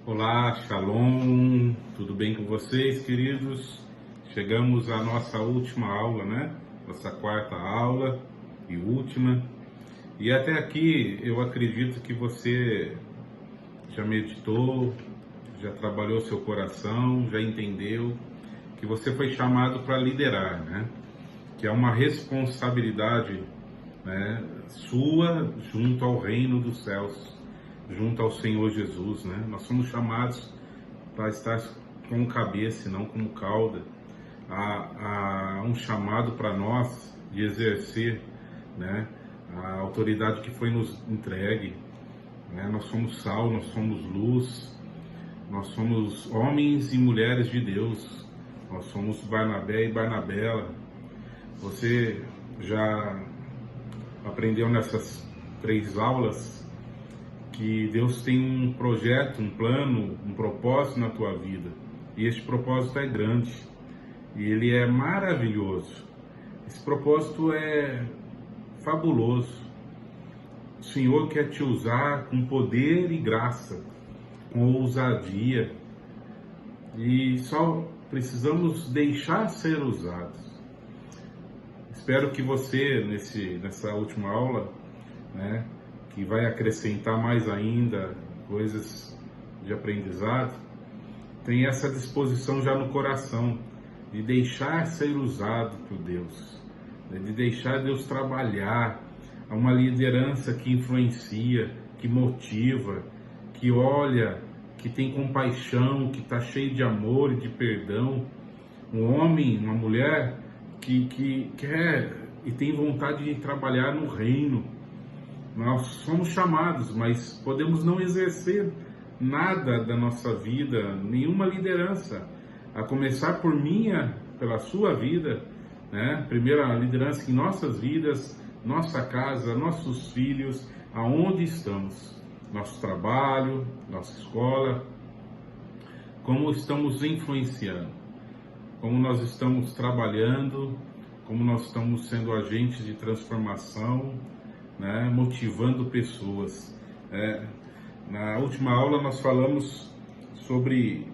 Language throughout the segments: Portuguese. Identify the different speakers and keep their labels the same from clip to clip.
Speaker 1: Olá, Shalom, tudo bem com vocês, queridos? Chegamos à nossa última aula, né? Nossa quarta aula e última. E até aqui eu acredito que você já meditou, já trabalhou seu coração, já entendeu que você foi chamado para liderar, né? Que é uma responsabilidade, né, sua junto ao reino dos céus, junto ao Senhor Jesus, né? Nós somos chamados para estar como cabeça e não como cauda. Há um chamado para nós de exercer, né, a autoridade que foi nos entregue, né? Nós somos sal, nós somos luz, nós somos homens e mulheres de Deus, nós somos Barnabé e Barnabela. Você já aprendeu nessas 3 aulas que Deus tem um projeto, um plano, um propósito na tua vida. E este propósito é grande. E ele é maravilhoso. Esse propósito é fabuloso. O Senhor quer te usar com poder e graça, com ousadia. E só precisamos deixar ser usados. Espero que você, nessa última aula, né, que vai acrescentar mais ainda coisas de aprendizado, tem essa disposição já no coração de deixar ser usado por Deus, né, de deixar Deus trabalhar, a uma liderança que influencia, que motiva, que olha, que tem compaixão, que está cheio de amor e de perdão, um homem, uma mulher que quer e tem vontade de trabalhar no reino. Nós somos chamados, mas podemos não exercer nada da nossa vida, nenhuma liderança, a começar por minha, pela sua vida, né? Primeira liderança em nossas vidas, nossa casa, nossos filhos, aonde estamos, nosso trabalho, nossa escola, como estamos influenciando, como nós estamos trabalhando, como nós estamos sendo agentes de transformação, né, motivando pessoas. Na última aula nós falamos sobre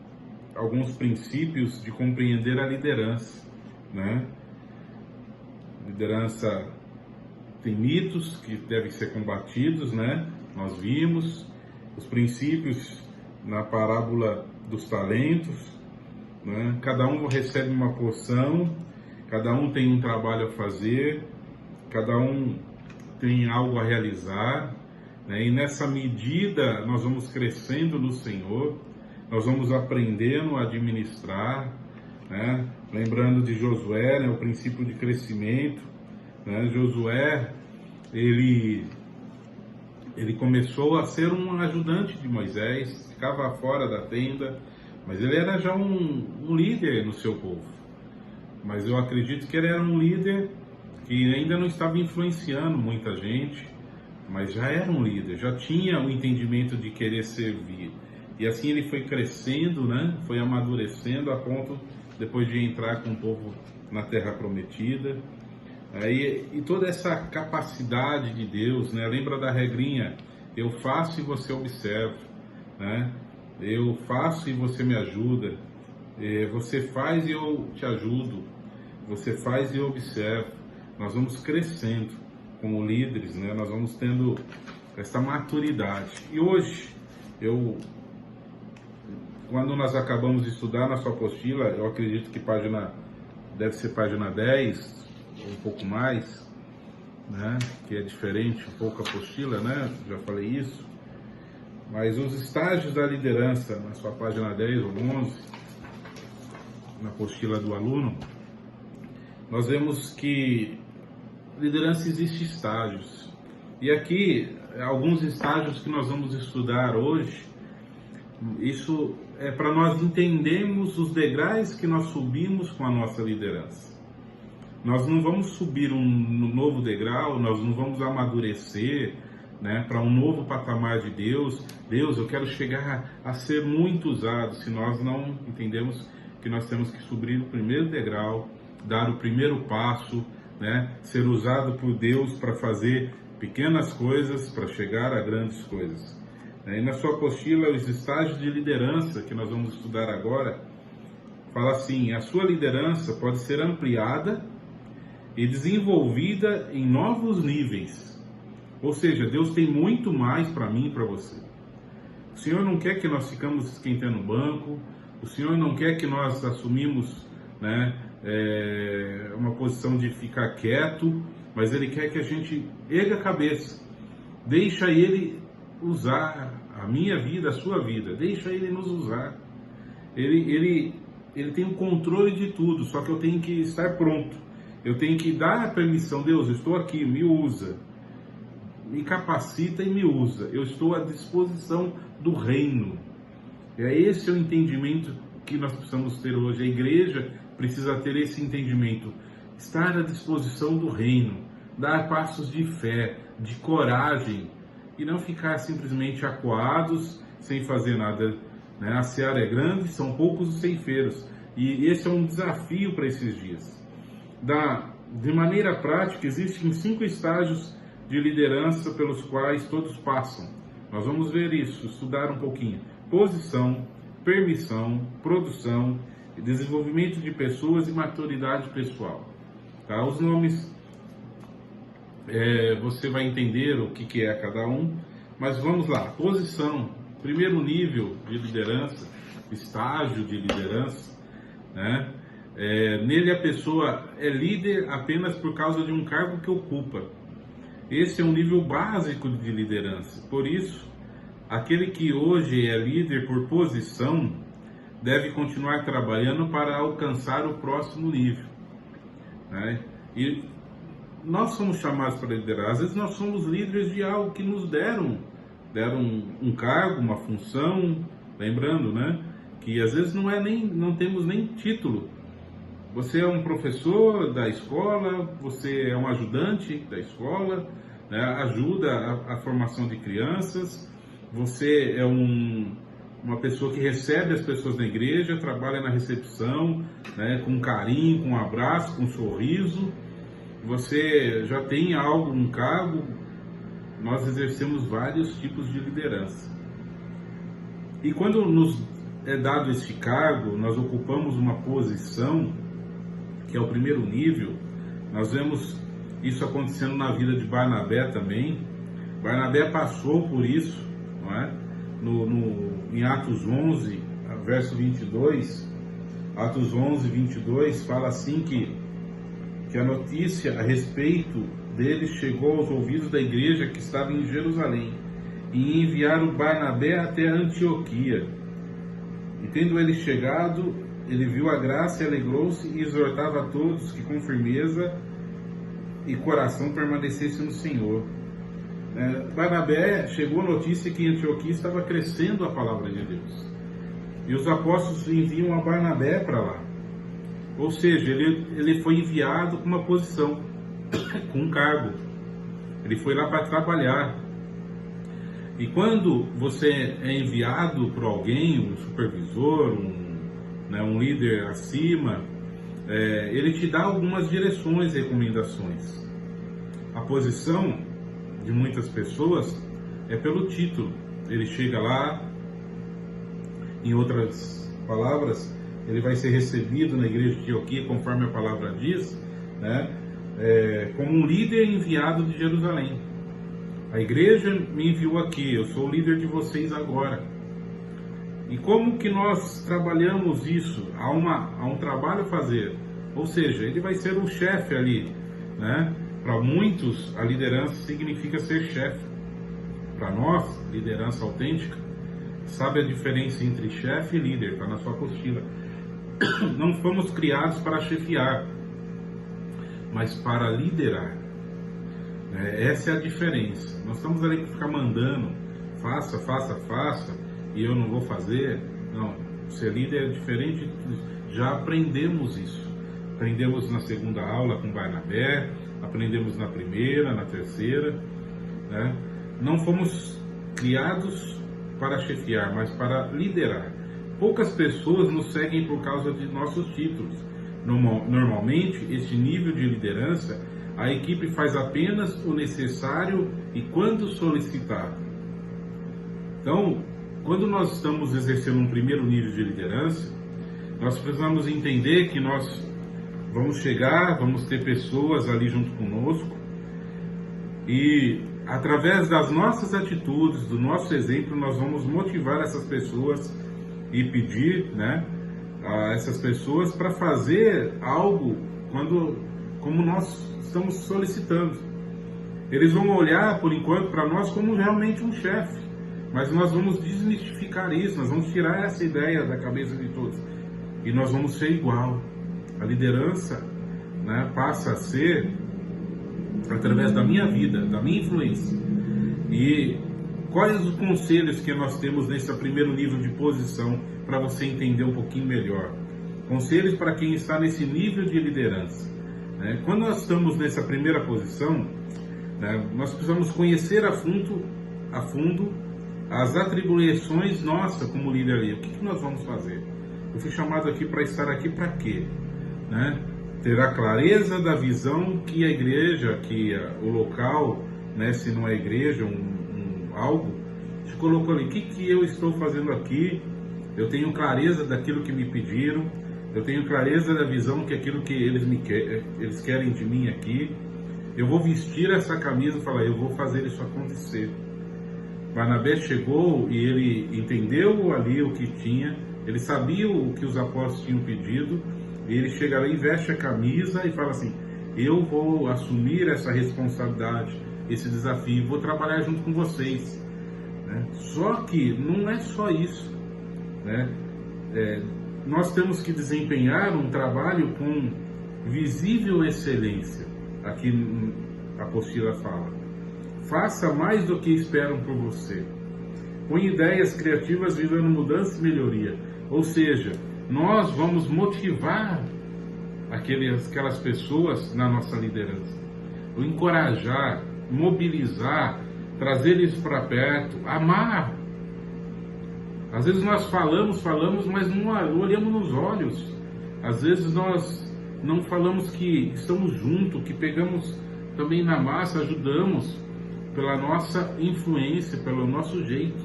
Speaker 1: alguns princípios de compreender a liderança, né? Liderança tem mitos que devem ser combatidos, né? Nós vimos os princípios na parábola dos talentos, né? Cada um recebe uma porção, cada um tem um trabalho a fazer, cada um tem algo a realizar, né? E nessa medida nós vamos crescendo no Senhor, nós vamos aprendendo a administrar, né? Lembrando de Josué, né? O princípio de crescimento, né? Josué, ele começou a ser um ajudante de Moisés, ficava fora da tenda, mas ele era já um líder no seu povo. Mas eu acredito que ele era um líder que ainda não estava influenciando muita gente, mas já era um líder, já tinha o entendimento de querer servir. E assim ele foi crescendo, né? Foi amadurecendo a ponto, depois de entrar com o povo na Terra Prometida. E toda essa capacidade de Deus, né? Lembra da regrinha, eu faço e você observa, né? Eu faço e você me ajuda, você faz e eu te ajudo, você faz e eu observo. Nós vamos crescendo como líderes, né? Nós vamos tendo essa maturidade. E hoje, quando nós acabamos de estudar na sua apostila, eu acredito que deve ser página 10, ou um pouco mais, né? Que é diferente um pouco a apostila, né? Já falei isso. Mas os estágios da liderança, na sua página 10 ou 11, na apostila do aluno, nós vemos que liderança existe estágios. E aqui, alguns estágios que nós vamos estudar hoje, isso é para nós entendermos os degraus que nós subimos com a nossa liderança. Nós não vamos subir um novo degrau, nós não vamos amadurecer, né, para um novo patamar de Deus. Deus, eu quero chegar a ser muito usado. Se nós não entendemos que nós temos que subir o primeiro degrau, dar o primeiro passo, né, ser usado por Deus para fazer pequenas coisas para chegar a grandes coisas. E na sua apostila, os estágios de liderança que nós vamos estudar agora, fala assim: a sua liderança pode ser ampliada e desenvolvida em novos níveis. Ou seja, Deus tem muito mais para mim e para você. O Senhor não quer que nós ficamos esquentando o banco, o Senhor não quer que nós assumimos, né, uma posição de ficar quieto, mas Ele quer que a gente erga a cabeça, deixa Ele usar a minha vida, a sua vida, deixa Ele nos usar. Ele tem o controle de tudo, só que eu tenho que estar pronto, eu tenho que dar a permissão. Deus, eu estou aqui, me usa, me capacita e me usa, eu estou à disposição do reino. Esse é o entendimento que nós precisamos ter hoje. A igreja precisa ter esse entendimento, estar à disposição do reino, dar passos de fé, de coragem, e não ficar simplesmente acuados, sem fazer nada, né? A seara é grande, são poucos os ceifeiros, e esse é um desafio para esses dias. De maneira prática, existem 5 estágios de liderança pelos quais todos passam. Nós vamos ver isso, estudar um pouquinho. Posição, permissão, produção, desenvolvimento de pessoas e maturidade pessoal. Tá? Os nomes, você vai entender o que é cada um, mas vamos lá. Posição, primeiro nível de liderança, estágio de liderança, né? Nele a pessoa é líder apenas por causa de um cargo que ocupa. Esse é um nível básico de liderança. Por isso, aquele que hoje é líder por posição deve continuar trabalhando para alcançar o próximo nível, né? E nós somos chamados para liderar. Às vezes nós somos líderes de algo que nos deram um cargo, uma função. Lembrando, né, que às vezes não temos nem título. Você é um professor da escola, você é um ajudante da escola, né, ajuda a formação de crianças, você é uma pessoa que recebe as pessoas na igreja, trabalha na recepção, né, com carinho, com um abraço, com um sorriso. Você já tem algo, um cargo. Nós exercemos vários tipos de liderança. E quando nos é dado este cargo, nós ocupamos uma posição, que é o primeiro nível. Nós vemos isso acontecendo na vida de Barnabé também. Barnabé passou por isso, não é? Em Atos 11, verso 22, Atos 11, 22, fala assim que a notícia a respeito dele chegou aos ouvidos da igreja que estava em Jerusalém, e enviaram Barnabé até Antioquia. E tendo ele chegado, ele viu a graça e alegrou-se e exortava a todos que com firmeza e coração permanecessem no Senhor. Barnabé, chegou a notícia que em Antioquia estava crescendo a palavra de Deus. E os apóstolos enviam a Barnabé para lá. Ou seja, ele foi enviado com uma posição, com um cargo. Ele foi lá para trabalhar. E quando você é enviado por alguém, um supervisor, um líder acima, ele te dá algumas direções e recomendações. A posição de muitas pessoas é pelo título. Ele chega lá, em outras palavras, ele vai ser recebido na igreja de Antioquia, conforme a palavra diz, né, como um líder enviado de Jerusalém. A igreja me enviou aqui, eu sou o líder de vocês agora. E como que nós trabalhamos isso? Há um trabalho a fazer. Ou seja, ele vai ser o chefe ali, né? Para muitos, a liderança significa ser chefe. Para nós, liderança autêntica, sabe a diferença entre chefe e líder? Está na sua apostila. Não fomos criados para chefiar, mas para liderar. Essa é a diferença. Nós estamos ali para ficar mandando, faça, e eu não vou fazer. Não, ser líder é diferente. Já aprendemos isso. Aprendemos na segunda aula com Barnabé, aprendemos na primeira, na terceira, né? não fomos criados para chefiar, mas para liderar. Poucas pessoas nos seguem por causa de nossos títulos. Normalmente, este nível de liderança, a equipe faz apenas o necessário e quando solicitado. Então, quando nós estamos exercendo um primeiro nível de liderança, nós precisamos entender que nós vamos chegar, vamos ter pessoas ali junto conosco e através das nossas atitudes, do nosso exemplo, nós vamos motivar essas pessoas e pedir, a essas pessoas para fazer algo como nós estamos solicitando. Eles vão olhar, por enquanto, para nós como realmente um chefe, mas nós vamos desmistificar isso, nós vamos tirar essa ideia da cabeça de todos e nós vamos ser igual. A liderança, passa a ser através da minha vida, da minha influência. E quais os conselhos que nós temos nesse primeiro nível de posição para você entender um pouquinho melhor? Conselhos para quem está nesse nível de liderança. Quando nós estamos nessa primeira posição, nós precisamos conhecer a fundo as atribuições nossas como líder ali. O que nós vamos fazer? Eu fui chamado aqui para estar aqui para quê? Ter a clareza da visão que a igreja, que o local, se não é igreja, algo, te colocou ali. O que eu estou fazendo aqui? Eu tenho clareza daquilo que me pediram, eu tenho clareza da visão que aquilo que eles querem de mim aqui. Eu vou vestir essa camisa e falar, eu vou fazer isso acontecer. Barnabé chegou e ele entendeu ali o que tinha, ele sabia o que os apóstolos tinham pedido, e ele chega lá e veste a camisa e fala assim, eu vou assumir essa responsabilidade, esse desafio, vou trabalhar junto com vocês. Só que não é só isso. Nós temos que desempenhar um trabalho com visível excelência. Aqui a apostila fala, faça mais do que esperam por você. Põe ideias criativas visando mudança e melhoria. Ou seja, nós vamos motivar aquelas pessoas na nossa liderança. Encorajar, mobilizar, trazer eles para perto, amar. Às vezes nós falamos, mas não olhamos nos olhos. Às vezes nós não falamos que estamos juntos, que pegamos também na massa, ajudamos pela nossa influência, pelo nosso jeito.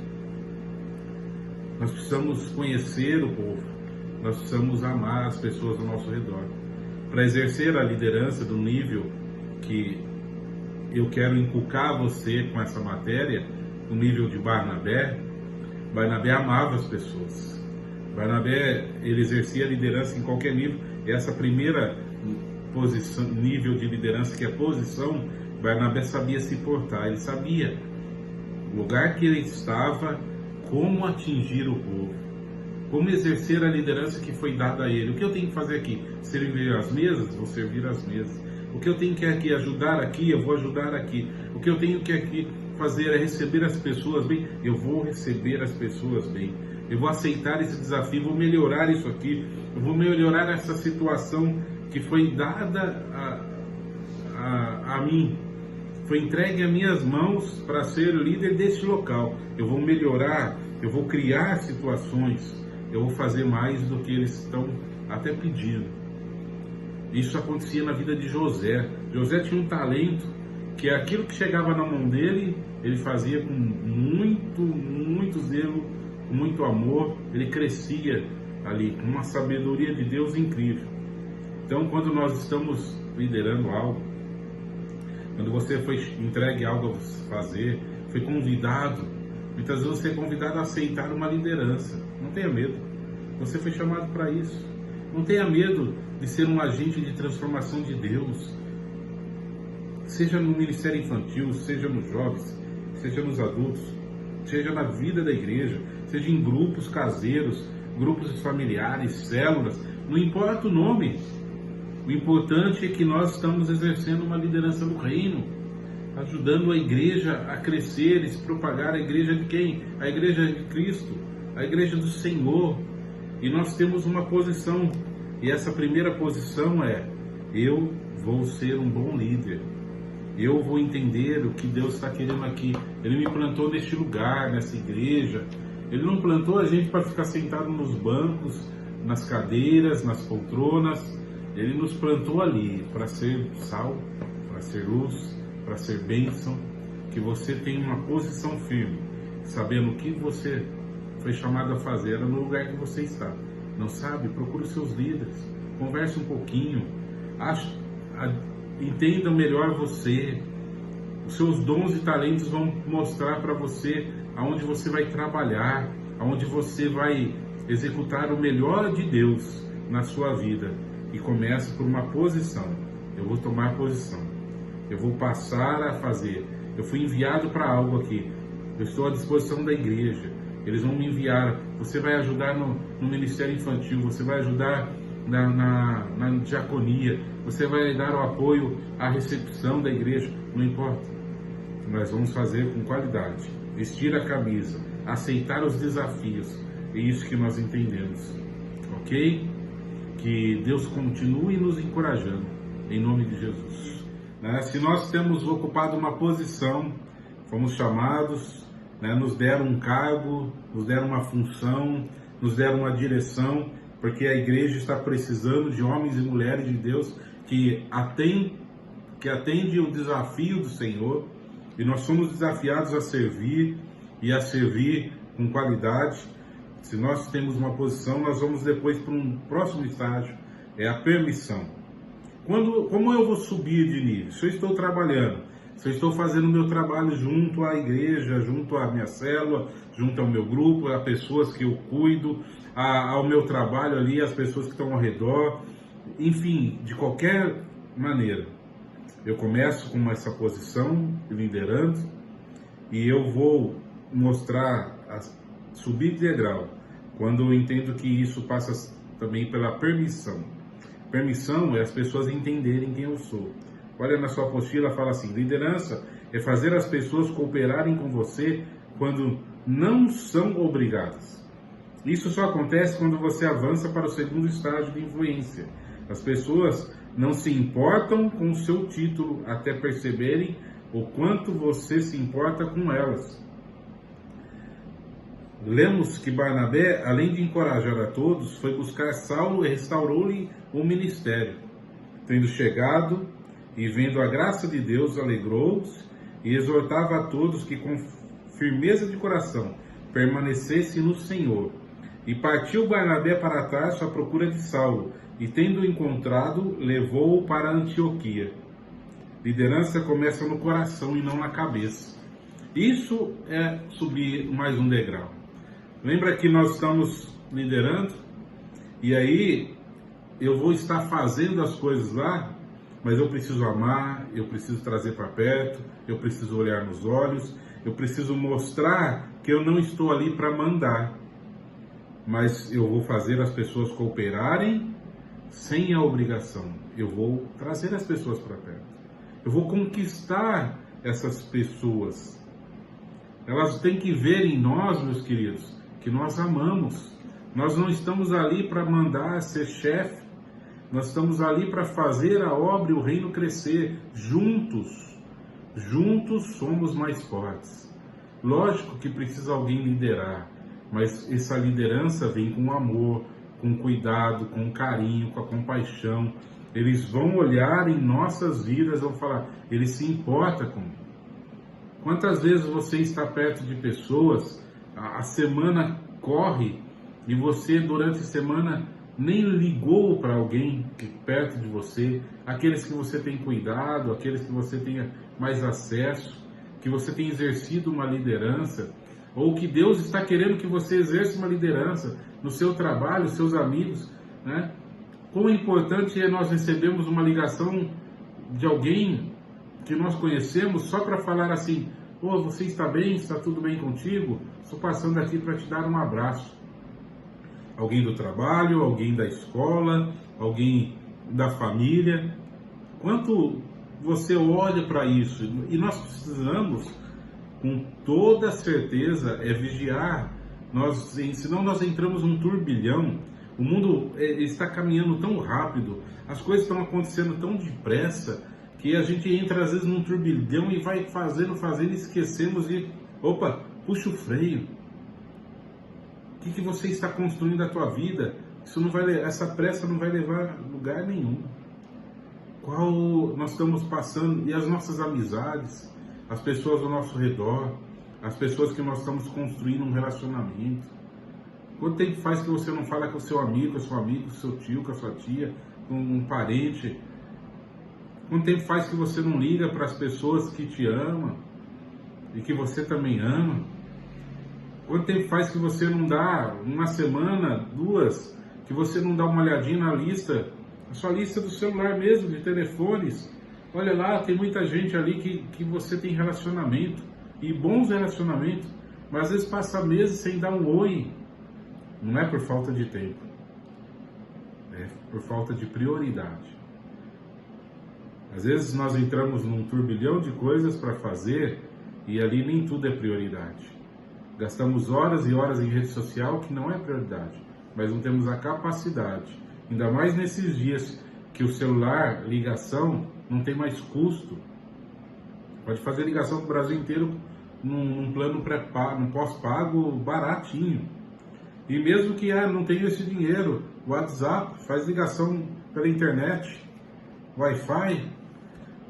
Speaker 1: Nós precisamos conhecer o povo. Nós precisamos amar as pessoas ao nosso redor. Para exercer a liderança do nível que eu quero inculcar você com essa matéria, o nível de Barnabé. Barnabé amava as pessoas. Barnabé, ele exercia a liderança em qualquer nível. E essa primeira posição, nível de liderança, que é a posição, Barnabé sabia se portar. Ele sabia o lugar que ele estava, como atingir o povo, como exercer a liderança que foi dada a ele. O que eu tenho que fazer aqui? Servir as mesas? Vou servir as mesas. O que eu tenho que aqui ajudar aqui? Eu vou ajudar aqui. O que eu tenho que aqui fazer é receber as pessoas bem? Eu vou receber as pessoas bem. Eu vou aceitar esse desafio, vou melhorar isso aqui, eu vou melhorar essa situação que foi dada a mim. Foi entregue a minhas mãos para ser líder desse local. Eu vou melhorar, eu vou criar situações, eu vou fazer mais do que eles estão até pedindo. Isso acontecia na vida de José. José tinha um talento que aquilo que chegava na mão dele, ele fazia com muito zelo, com muito amor. Ele crescia ali com uma sabedoria de Deus incrível. Então, quando nós estamos liderando algo, quando você foi entregue algo a fazer, foi convidado, muitas vezes você é convidado a aceitar uma liderança. Não tenha medo. Você foi chamado para isso. Não tenha medo de ser um agente de transformação de Deus. Seja no ministério infantil, seja nos jovens, seja nos adultos, seja na vida da igreja, seja em grupos caseiros, grupos familiares, células, não importa o nome. O importante é que nós estamos exercendo uma liderança no reino, ajudando a igreja a crescer e se propagar. A igreja de quem? A igreja de Cristo, a igreja do Senhor. E nós temos uma posição, e essa primeira posição é: eu vou ser um bom líder. eu vou entender o que Deus está querendo aqui. Ele me plantou neste lugar, nessa igreja. Ele não plantou a gente para ficar sentado nos bancos, nas cadeiras, nas poltronas. Ele nos plantou ali para ser sal, para ser luz, para ser bênção. Que você tenha uma posição firme, sabendo o que você foi chamado a fazer no lugar que você está. Não sabe? Procure os seus líderes, converse um pouquinho, entenda melhor você. Os seus dons e talentos vão mostrar para você aonde você vai trabalhar, aonde você vai executar o melhor de Deus na sua vida. E comece por uma posição. Eu vou tomar posição. Eu vou passar a fazer. Eu fui enviado para algo aqui. Eu estou à disposição da igreja. Eles vão me enviar. Você vai ajudar no ministério infantil. Você vai ajudar na diaconia. Você vai dar o apoio à recepção da igreja. Não importa. Nós vamos fazer com qualidade. Vestir a camisa. Aceitar os desafios. É isso que nós entendemos. Ok? Que Deus continue nos encorajando. Em nome de Jesus. Se nós temos ocupado uma posição, fomos chamados, nos deram um cargo, nos deram uma função, nos deram uma direção, porque a igreja está precisando de homens e mulheres de Deus que atendem o desafio do Senhor, e nós somos desafiados a servir e a servir com qualidade. Se nós temos uma posição, nós vamos depois para um próximo estágio, é a permissão. Como eu vou subir de nível? Se eu estou trabalhando, se eu estou fazendo o meu trabalho junto à igreja, junto à minha célula, junto ao meu grupo, a pessoas que eu cuido, ao meu trabalho ali, as pessoas que estão ao redor, enfim, de qualquer maneira, eu começo com essa posição, liderando, e eu vou mostrar, subir de degrau, quando eu entendo que isso passa também pela permissão. Permissão é as pessoas entenderem quem eu sou. Olha na sua apostila, fala assim: liderança é fazer as pessoas cooperarem com você quando não são obrigadas. Isso só acontece quando você avança para o segundo estágio de influência. As pessoas não se importam com o seu título até perceberem o quanto você se importa com elas. Lemos que Barnabé, além de encorajar a todos, foi buscar Saulo e restaurou-lhe o ministério. Tendo chegado e vendo a graça de Deus, alegrou-se e exortava a todos que com firmeza de coração permanecessem no Senhor. E partiu Barnabé para Tarso à procura de Saulo, e tendo-o encontrado, levou-o para Antioquia. Liderança começa no coração e não na cabeça. Isso é subir mais um degrau. Lembra que nós estamos liderando? E aí eu vou estar fazendo as coisas lá, mas eu preciso amar, eu preciso trazer para perto, eu preciso olhar nos olhos, eu preciso mostrar que eu não estou ali para mandar, mas eu vou fazer as pessoas cooperarem sem a obrigação. Eu vou trazer as pessoas para perto. Eu vou conquistar essas pessoas. Elas têm que ver em nós, meus queridos, que nós amamos. Nós não estamos ali para mandar, ser chefe. Nós estamos ali para fazer a obra e o reino crescer. Juntos somos mais fortes. Lógico que precisa alguém liderar, mas essa liderança vem com amor, com cuidado, com carinho, com a compaixão. Eles vão olhar em nossas vidas e vão falar: ele se importa comigo. Quantas vezes você está perto de pessoas, a semana corre e você durante a semana nem ligou para alguém perto de você, aqueles que você tem cuidado, aqueles que você tenha mais acesso, que você tem exercido uma liderança, ou que Deus está querendo que você exerça uma liderança no seu trabalho, seus amigos, né? Quão importante é nós recebermos uma ligação de alguém que nós conhecemos só para falar assim: "Ô, você está bem? Está tudo bem contigo? Estou passando aqui para te dar um abraço." Alguém do trabalho, alguém da escola, alguém da família. Quanto você olha para isso? E nós precisamos, com toda certeza, vigiar. Senão nós entramos num turbilhão. O mundo está caminhando tão rápido, as coisas estão acontecendo tão depressa, que a gente entra às vezes num turbilhão e vai fazendo, e esquecemos de, opa, puxa o freio. O que você está construindo da tua vida? Isso não vai, essa pressa não vai levar a lugar nenhum. Qual nós estamos passando, e as nossas amizades, as pessoas ao nosso redor, as pessoas que nós estamos construindo um relacionamento. Quanto tempo faz que você não fala com o seu amigo, com a sua amiga, com o seu tio, com a sua tia, com um parente? Quanto tempo faz que você não liga para as pessoas que te amam e que você também ama? Quanto tempo faz que você não dá, uma semana, 2, que você não dá uma olhadinha na lista, a sua lista do celular mesmo, de telefones? Olha lá, tem muita gente ali que você tem relacionamento, e bons relacionamentos, mas às vezes passa meses sem dar um oi. Não é por falta de tempo, é por falta de prioridade. Às vezes nós entramos num turbilhão de coisas para fazer, e ali nem tudo é prioridade. Gastamos horas e horas em rede social, que não é prioridade, mas não temos a capacidade, ainda mais nesses dias que o celular, ligação, não tem mais custo. Pode fazer ligação para o Brasil inteiro num plano pré-pago, num pós-pago baratinho. E mesmo que não tenha esse dinheiro, WhatsApp, faz ligação pela internet, Wi-Fi.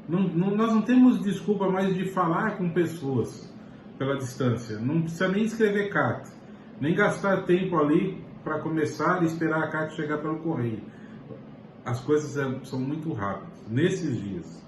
Speaker 1: Nós não temos desculpa mais de falar com pessoas pela distância. Não precisa nem escrever carta, nem gastar tempo ali para começar e esperar a carta chegar pelo correio. As coisas são muito rápidas. Nesses dias,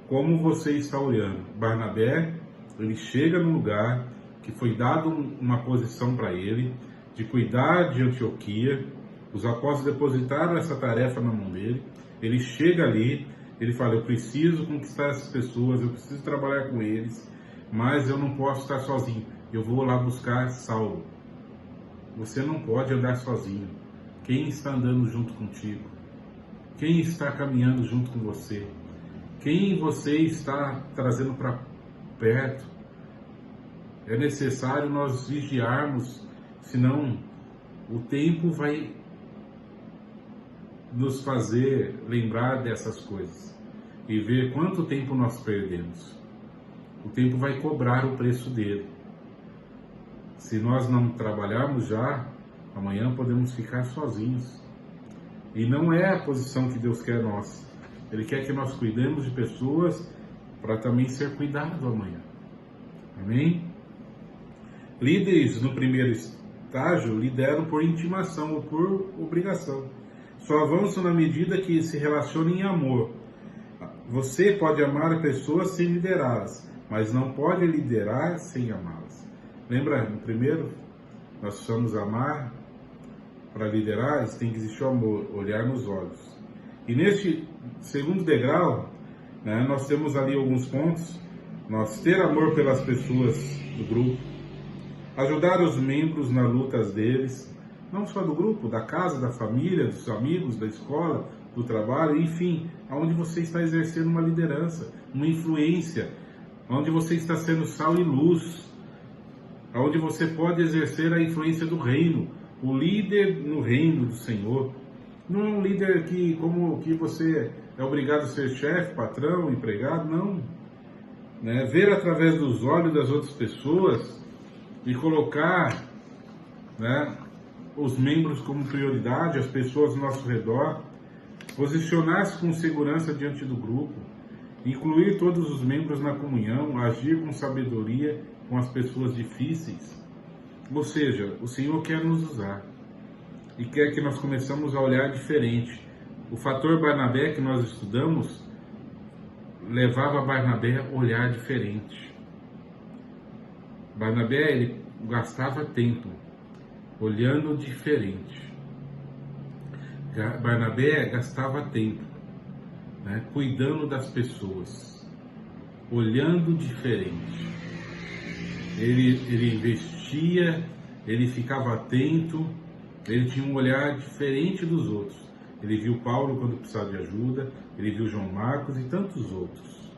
Speaker 1: como você está olhando, Barnabé, ele chega no lugar que foi dado uma posição para ele, de cuidar de Antioquia. Os apóstolos depositaram essa tarefa na mão dele. Ele chega ali, ele fala, eu preciso conquistar essas pessoas, eu preciso trabalhar com eles, mas eu não posso estar sozinho, eu vou lá buscar Saulo. Você não pode andar sozinho. Quem está andando junto contigo? Quem está caminhando junto com você? Quem você está trazendo para perto? É necessário nós vigiarmos, senão o tempo vai nos fazer lembrar dessas coisas e ver quanto tempo nós perdemos. O tempo vai cobrar o preço dele. Se nós não trabalharmos já, amanhã podemos ficar sozinhos. E não é a posição que Deus quer nós. Ele quer que nós cuidemos de pessoas para também ser cuidado amanhã. Amém? Líderes no primeiro estágio lideram por intimação ou por obrigação. Só avançam na medida que se relacionam em amor. Você pode amar pessoas sem liderá-las, mas não pode liderar sem amá-las. Lembra, no primeiro, nós precisamos amar. Para liderar, tem que existir o amor, olhar nos olhos. E neste segundo degrau, nós temos ali alguns pontos. Nós ter amor pelas pessoas do grupo, ajudar os membros nas lutas deles, não só do grupo, da casa, da família, dos amigos, da escola, do trabalho, enfim, aonde você está exercendo uma liderança, uma influência, onde você está sendo sal e luz, aonde você pode exercer a influência do reino, o líder no reino do Senhor. Não é um líder que você é obrigado a ser chefe, patrão, empregado, não. Ver através dos olhos das outras pessoas e colocar os membros como prioridade, as pessoas ao nosso redor, posicionar-se com segurança diante do grupo, incluir todos os membros na comunhão, agir com sabedoria com as pessoas difíceis. Ou seja, o Senhor quer nos usar e quer que nós começamos a olhar diferente. O fator Barnabé que nós estudamos levava Barnabé a olhar diferente. Barnabé, ele gastava tempo olhando diferente. Barnabé gastava tempo cuidando das pessoas, olhando diferente. Ele investia, ele ficava atento, ele tinha um olhar diferente dos outros. Ele viu Paulo quando precisava de ajuda, ele viu João Marcos e tantos outros.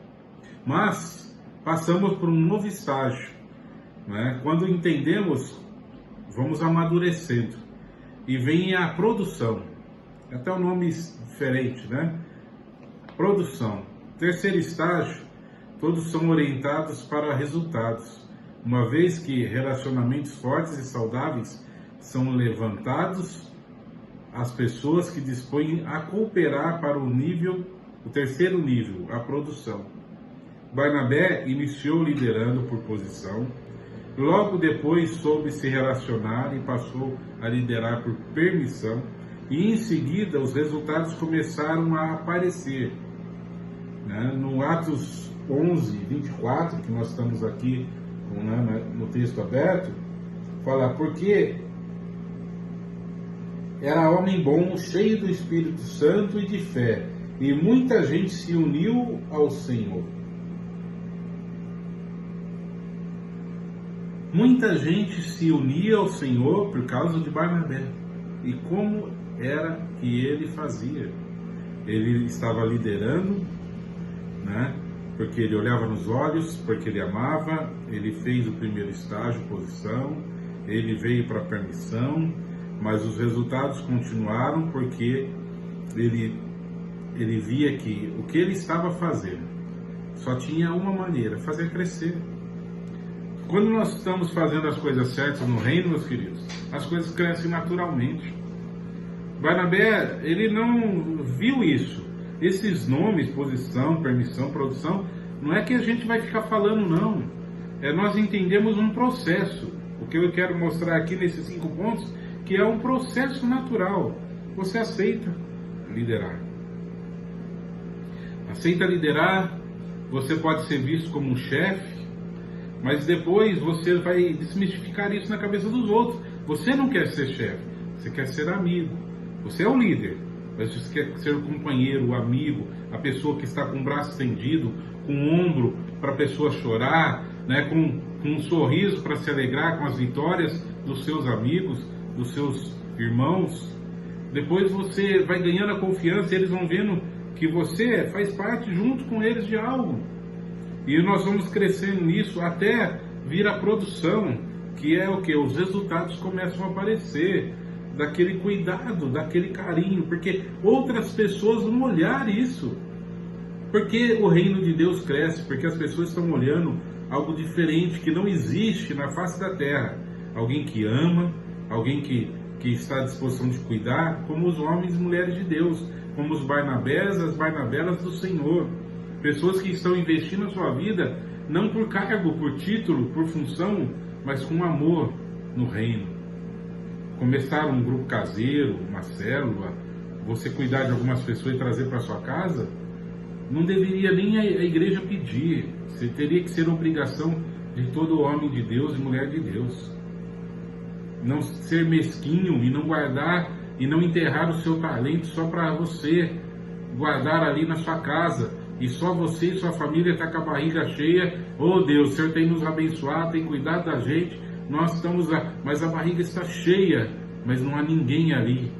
Speaker 1: Mas passamos por um novo estágio. Quando entendemos, vamos amadurecendo. E vem a produção. Até um nome diferente, Produção. Terceiro estágio, todos são orientados para resultados, uma vez que relacionamentos fortes e saudáveis são levantados, as pessoas que dispõem a cooperar para o terceiro nível, a produção. Barnabé iniciou liderando por posição, logo depois soube se relacionar e passou a liderar por permissão, e em seguida os resultados começaram a aparecer. No Atos 11, 24, que nós estamos aqui no texto aberto, fala: porque era homem bom, cheio do Espírito Santo e de fé, e muita gente se uniu ao Senhor. Muita gente se unia ao Senhor por causa de Barnabé. E como era que ele fazia? Ele estava liderando, porque ele olhava nos olhos, porque ele amava, ele fez o primeiro estágio, posição, ele veio para a permissão, mas os resultados continuaram porque ele via que o que ele estava fazendo só tinha uma maneira: fazer crescer. Quando nós estamos fazendo as coisas certas no reino, meus queridos, as coisas crescem naturalmente. Barnabé, ele não viu isso. Esses nomes, posição, permissão, produção, não é que a gente vai ficar falando, não. Nós entendemos um processo. O que eu quero mostrar aqui nesses 5 pontos, que é um processo natural. Você aceita liderar. Aceita liderar, você pode ser visto como um chefe, mas depois você vai desmistificar isso na cabeça dos outros. Você não quer ser chefe, você quer ser amigo. Você é o líder, mas você quer ser o companheiro, o amigo, a pessoa que está com o braço estendido, com o ombro para a pessoa chorar, com um sorriso para se alegrar com as vitórias dos seus amigos, dos seus irmãos. Depois você vai ganhando a confiança e eles vão vendo que você faz parte junto com eles de algo. E nós vamos crescendo nisso até vir a produção, que é o que? Os resultados começam a aparecer, daquele cuidado, daquele carinho, porque outras pessoas vão olhar isso. Porque o reino de Deus cresce, porque as pessoas estão olhando algo diferente, que não existe na face da terra. Alguém que ama, alguém que está à disposição de cuidar, como os homens e mulheres de Deus, como os Barnabés, as Barnabelas do Senhor. Pessoas que estão investindo a sua vida, não por cargo, por título, por função, mas com amor no reino. Começar um grupo caseiro, uma célula, você cuidar de algumas pessoas e trazer para sua casa, não deveria nem a igreja pedir. Você teria que ser obrigação de todo homem de Deus e mulher de Deus. Não ser mesquinho e não guardar e não enterrar o seu talento só para você guardar ali na sua casa. E só você e sua família está com a barriga cheia. Oh Deus, o Senhor tem nos abençoado, tem cuidado da gente. Nós estamos mas a barriga está cheia, mas não há ninguém ali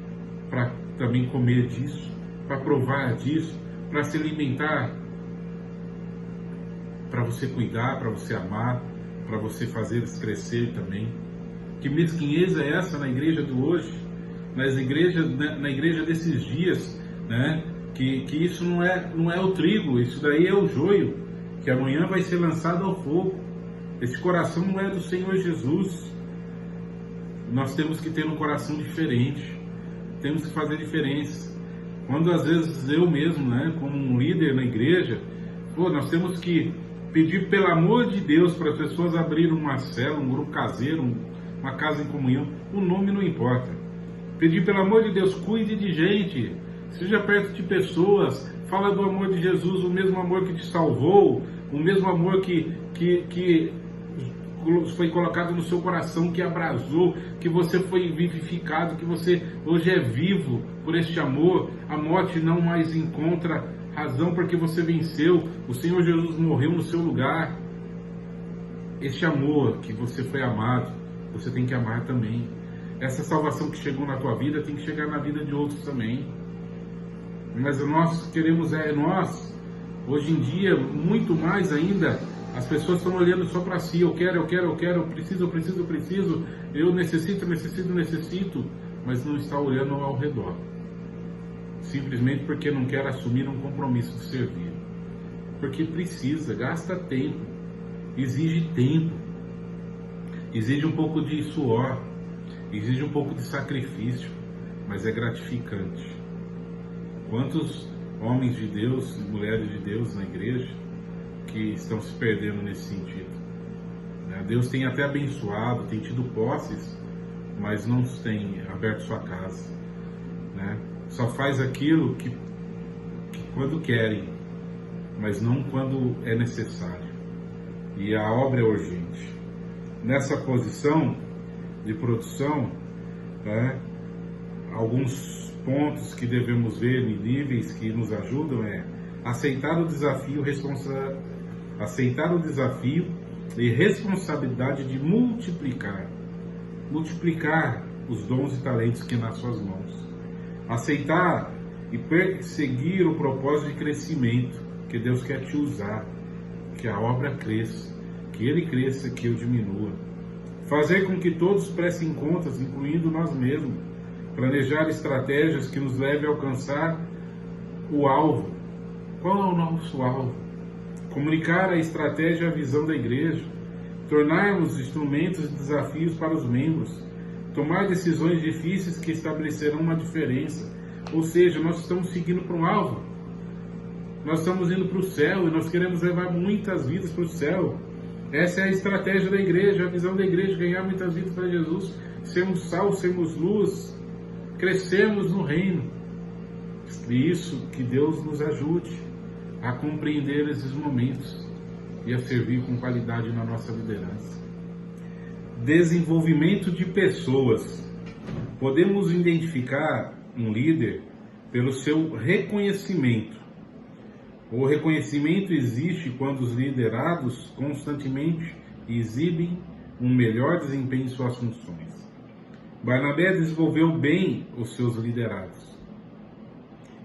Speaker 1: para também comer disso, para provar disso, para se alimentar, para você cuidar, para você amar, para você fazer eles crescer também. Que mesquinhez é essa na igreja de hoje, na igreja desses dias, que isso não é o trigo, isso daí é o joio, que amanhã vai ser lançado ao fogo. Esse coração não é do Senhor Jesus. Nós temos que ter um coração diferente, temos que fazer diferença. Quando às vezes eu mesmo, como um líder na igreja, nós temos que pedir pelo amor de Deus para as pessoas abrirem uma célula, um grupo caseiro, uma casa em comunhão. O nome não importa. Pedir pelo amor de Deus, cuide de gente, seja perto de pessoas, fala do amor de Jesus, o mesmo amor que te salvou, o mesmo amor que foi colocado no seu coração, que abrasou, que você foi vivificado, que você hoje é vivo por este amor. A morte não mais encontra razão porque você venceu. O Senhor Jesus morreu no seu lugar. Este amor que você foi amado, você tem que amar também. Essa salvação que chegou na tua vida tem que chegar na vida de outros também. Mas nós queremos hoje em dia, muito mais ainda, as pessoas estão olhando só para si. Eu quero, preciso, eu necessito, mas não está olhando ao redor. Simplesmente porque não quer assumir um compromisso de servir. porque precisa, gasta tempo, exige um pouco de suor, exige um pouco de sacrifício, mas é gratificante. Quantos homens de Deus e mulheres de Deus na igreja que estão se perdendo nesse sentido? Deus tem até abençoado, tem tido posses, mas não tem aberto sua casa, Só faz aquilo que quando querem, mas não quando é necessário. E a obra é urgente. Nessa posição de produção, alguns pontos que devemos ver em níveis que nos ajudam é aceitar o desafio e responsabilidade de multiplicar os dons e talentos que nas suas mãos. Aceitar e perseguir o propósito de crescimento, que Deus quer te usar, que a obra cresça, que Ele cresça, que eu diminua. Fazer com que todos prestem contas, incluindo nós mesmos. Planejar estratégias que nos levem a alcançar o alvo. Qual é o nosso alvo? Comunicar a estratégia e a visão da igreja. Tornarmos instrumentos e desafios para os membros. Tomar decisões difíceis que estabelecerão uma diferença. Ou seja, nós estamos seguindo para um alvo. Nós estamos indo para o céu e nós queremos levar muitas vidas para o céu. Essa é a estratégia da igreja, a visão da igreja, ganhar muitas vidas para Jesus, sermos sal, sermos luz, crescermos no reino. E isso, que Deus nos ajude a compreender esses momentos e a servir com qualidade na nossa liderança. Desenvolvimento de pessoas. Podemos identificar um líder pelo seu reconhecimento. O reconhecimento existe quando os liderados constantemente exibem um melhor desempenho em suas funções. Barnabé desenvolveu bem os seus liderados.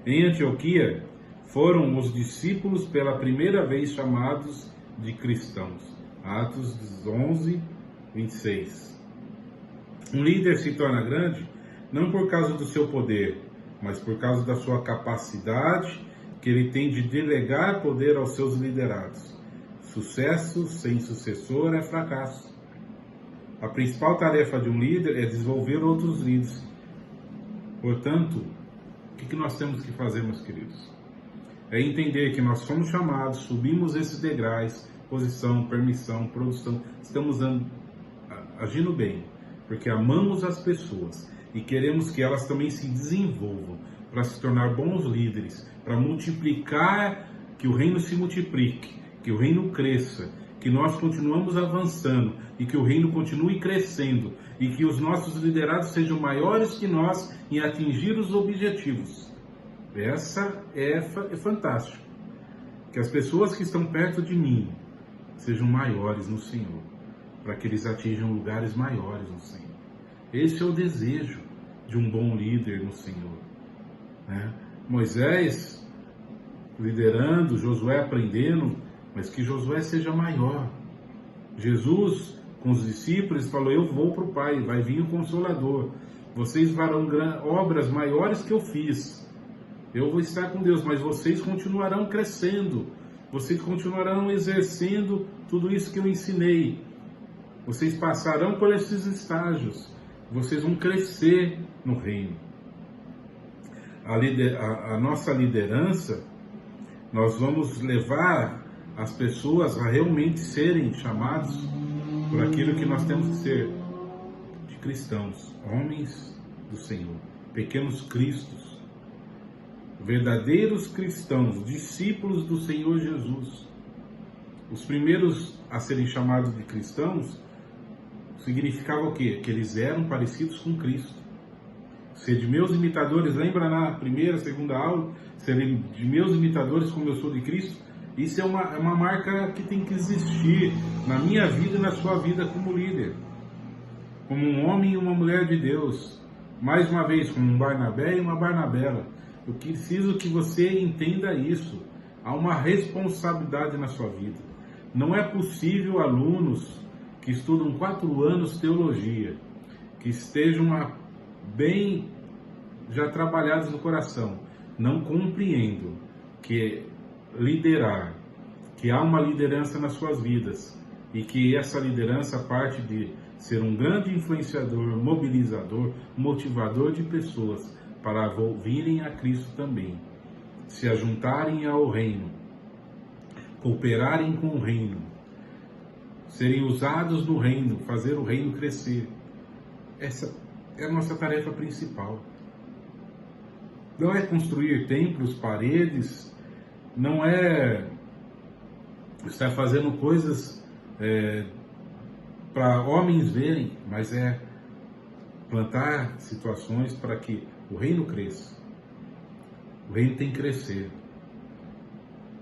Speaker 1: Em Antioquia, foram os discípulos pela primeira vez chamados de cristãos. Atos 11, 26. Um líder se torna grande não por causa do seu poder, mas por causa da sua capacidade que ele tem de delegar poder aos seus liderados. Sucesso sem sucessor é fracasso. A principal tarefa de um líder é desenvolver outros líderes. Portanto, o que nós temos que fazer, meus queridos? É entender que nós somos chamados, subimos esses degraus, posição, permissão, produção, estamos agindo bem, porque amamos as pessoas e queremos que elas também se desenvolvam para se tornar bons líderes, para multiplicar, que o reino se multiplique, que o reino cresça, que nós continuamos avançando e que o reino continue crescendo e que os nossos liderados sejam maiores que nós em atingir os objetivos. Essa é fantástico. Que as pessoas que estão perto de mim sejam maiores no Senhor, para que eles atinjam lugares maiores no Senhor. Esse é o desejo de um bom líder no Senhor. Moisés liderando, Josué aprendendo, mas que Josué seja maior. Jesus com os discípulos falou: eu vou para o Pai, vai vir o Consolador, vocês farão obras maiores que eu fiz, eu vou estar com Deus, mas vocês continuarão crescendo, vocês continuarão exercendo tudo isso que eu ensinei, vocês passarão por esses estágios, vocês vão crescer no reino. A nossa liderança, nós vamos levar as pessoas a realmente serem chamados por aquilo que nós temos que ser, de cristãos, homens do Senhor, pequenos cristos, verdadeiros cristãos, discípulos do Senhor Jesus. Os primeiros a serem chamados de cristãos significava o quê? Que eles eram parecidos com Cristo. Ser de meus imitadores, lembra na primeira, segunda aula, serem de meus imitadores como eu sou de Cristo? Isso é uma marca que tem que existir na minha vida e na sua vida como líder, como um homem e uma mulher de Deus, mais uma vez como um Barnabé e uma Barnabela. Eu preciso que você entenda isso. Há uma responsabilidade na sua vida. Não é possível alunos que estudam 4 anos teologia, que estejam bem já trabalhados no coração, não compreendam que liderar que há uma liderança nas suas vidas e que essa liderança parte de ser um grande influenciador, mobilizador, motivador de pessoas para virem a Cristo também, se ajuntarem ao reino, cooperarem com o reino, serem usados no reino, fazer o reino crescer. Essa é a nossa tarefa principal. Não é construir templos, paredes, não é estar fazendo coisas para homens verem, mas é plantar situações para que o reino cresça. O reino tem que crescer.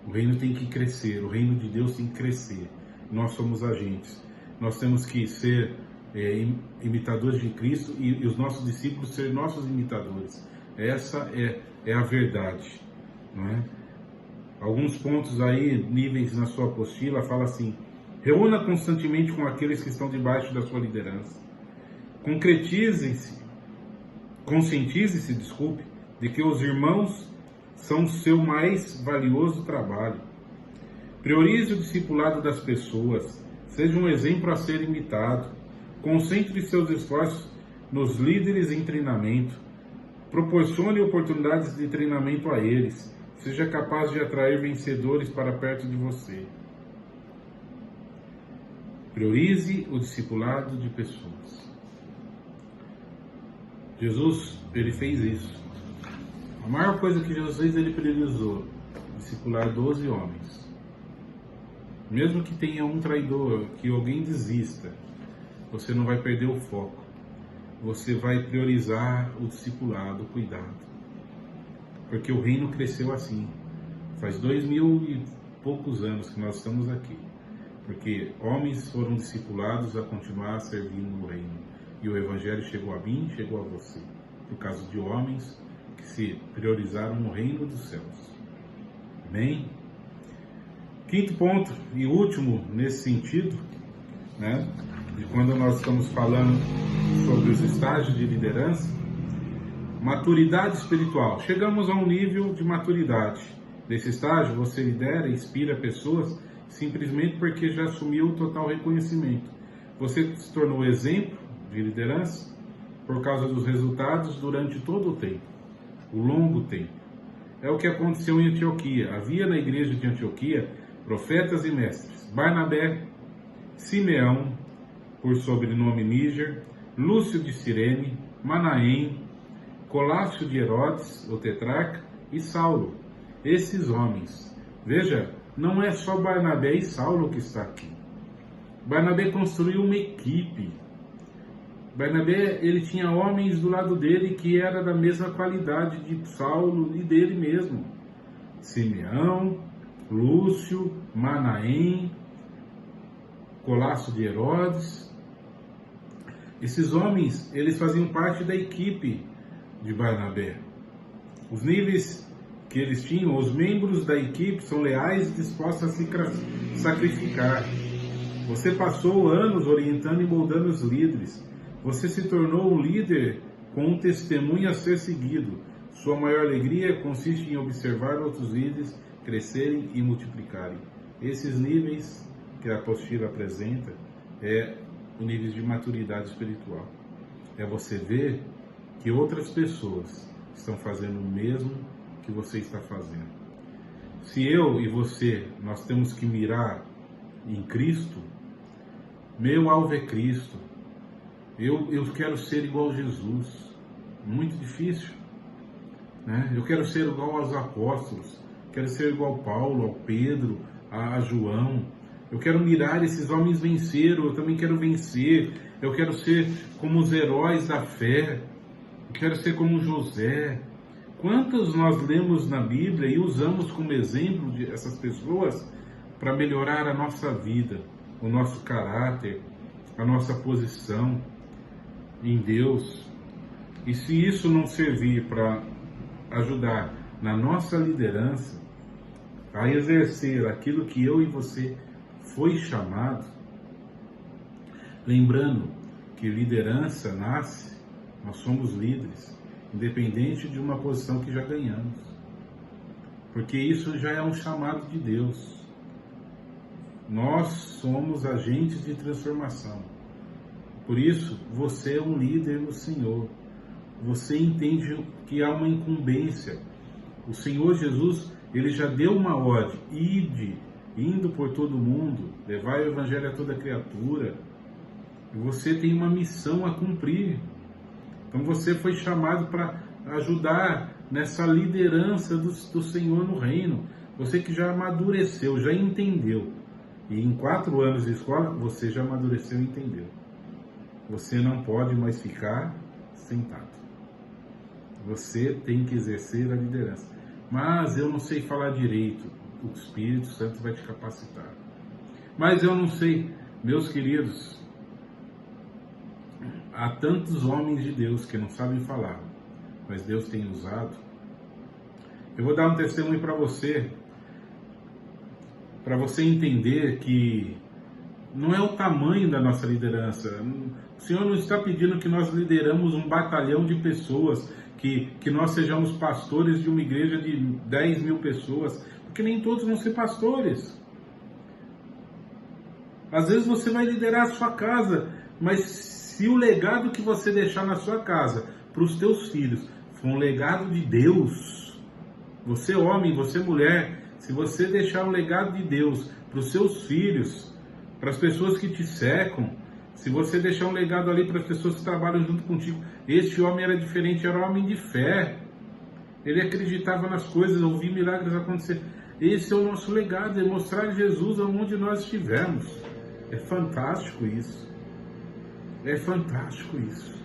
Speaker 1: O reino tem que crescer. O reino de Deus tem que crescer. Nós somos agentes. Nós temos que ser imitadores de Cristo e os nossos discípulos ser nossos imitadores. Essa é a verdade, não é? Alguns pontos aí, níveis na sua apostila, fala assim: reúna constantemente com aqueles que estão debaixo da sua liderança. Conscientize-se, de que os irmãos são o seu mais valioso trabalho. Priorize o discipulado das pessoas. Seja um exemplo a ser imitado. Concentre seus esforços nos líderes em treinamento. Proporcione oportunidades de treinamento a eles. Seja capaz de atrair vencedores para perto de você. Priorize o discipulado de pessoas. Jesus, ele fez isso. A maior coisa que Jesus fez, ele priorizou: discipular 12 homens. Mesmo que tenha um traidor, que alguém desista, você não vai perder o foco. Você vai priorizar o discipulado, o cuidado. Porque o reino cresceu assim. Faz 2000 e poucos anos que nós estamos aqui. Porque homens foram discipulados a continuar servindo no reino. E o Evangelho chegou a mim, chegou a você. Por causa de homens que se priorizaram no reino dos céus. Amém? Quinto ponto e último nesse sentido, né? De quando nós estamos falando sobre os estágios de liderança, maturidade espiritual. Chegamos a um nível de maturidade. Nesse estágio, você lidera e inspira pessoas simplesmente porque já assumiu o total reconhecimento. Você se tornou exemplo de liderança por causa dos resultados durante todo o tempo, o longo tempo. É o que aconteceu em Antioquia. Havia na igreja de Antioquia profetas e mestres: Barnabé, Simeão, por sobrenome Níger, Lúcio de Cirene, Manaém, Colácio de Herodes, o tetrarca, e Saulo. Esses homens, veja, não é só Barnabé e Saulo que está aqui. Barnabé construiu uma equipe. Barnabé, ele tinha homens do lado dele que era da mesma qualidade de Saulo e dele mesmo. Simeão, Lúcio, Manaém, Colácio de Herodes. Esses homens, eles faziam parte da equipe de Barnabé. Os níveis que eles tinham, os membros da equipe são leais e dispostos a se sacrificar. Você passou anos orientando e moldando os líderes. Você se tornou um líder com um testemunho a ser seguido. Sua maior alegria consiste em observar outros líderes crescerem e multiplicarem. Esses níveis que a apostila apresenta é o nível de maturidade espiritual. É você ver que outras pessoas estão fazendo o mesmo que você está fazendo. Se eu e você, nós temos que mirar em Cristo, meu alvo é Cristo. Eu quero ser igual a Jesus. Muito difícil, né? Eu quero ser igual aos apóstolos. Quero ser igual a Paulo, ao Pedro, a João. Eu quero mirar, esses homens venceram, eu também quero vencer. Eu quero ser como os heróis da fé. Eu quero ser como José. Quantos nós lemos na Bíblia e usamos como exemplo de essas pessoas para melhorar a nossa vida, o nosso caráter, a nossa posição em Deus? E se isso não servir para ajudar na nossa liderança a exercer aquilo que eu e você foi chamado, lembrando que liderança nasce, nós somos líderes, independente de uma posição que já ganhamos, porque isso já é um chamado de Deus. Nós somos agentes de transformação. Por isso, você é um líder no Senhor. Você entende que há uma incumbência. O Senhor Jesus, Ele já deu uma ordem: ide, indo por todo mundo, levai o Evangelho a toda criatura. E você tem uma missão a cumprir. Então você foi chamado para ajudar nessa liderança do Senhor no reino. Você que já amadureceu, já entendeu. E em 4 anos de escola, você já amadureceu e entendeu. Você não pode mais ficar sentado. Você tem que exercer a liderança. Mas eu não sei falar direito. O Espírito Santo vai te capacitar. Mas eu não sei, meus queridos, há tantos homens de Deus que não sabem falar, mas Deus tem usado. Eu vou dar um testemunho para você entender que não é o tamanho da nossa liderança. O Senhor não está pedindo que nós lideramos um batalhão de pessoas, que nós sejamos pastores de uma igreja de 10 mil pessoas, porque nem todos vão ser pastores. Às vezes você vai liderar a sua casa, mas se o legado que você deixar na sua casa para os teus filhos for um legado de Deus, você homem, você mulher, se você deixar um legado de Deus para os seus filhos, para as pessoas que te cercam, se você deixar um legado ali para as pessoas que trabalham junto contigo, este homem era diferente, era um homem de fé, ele acreditava nas coisas, ouvia milagres acontecer. Esse é o nosso legado, é mostrar Jesus aonde nós estivermos. É fantástico isso. É fantástico isso.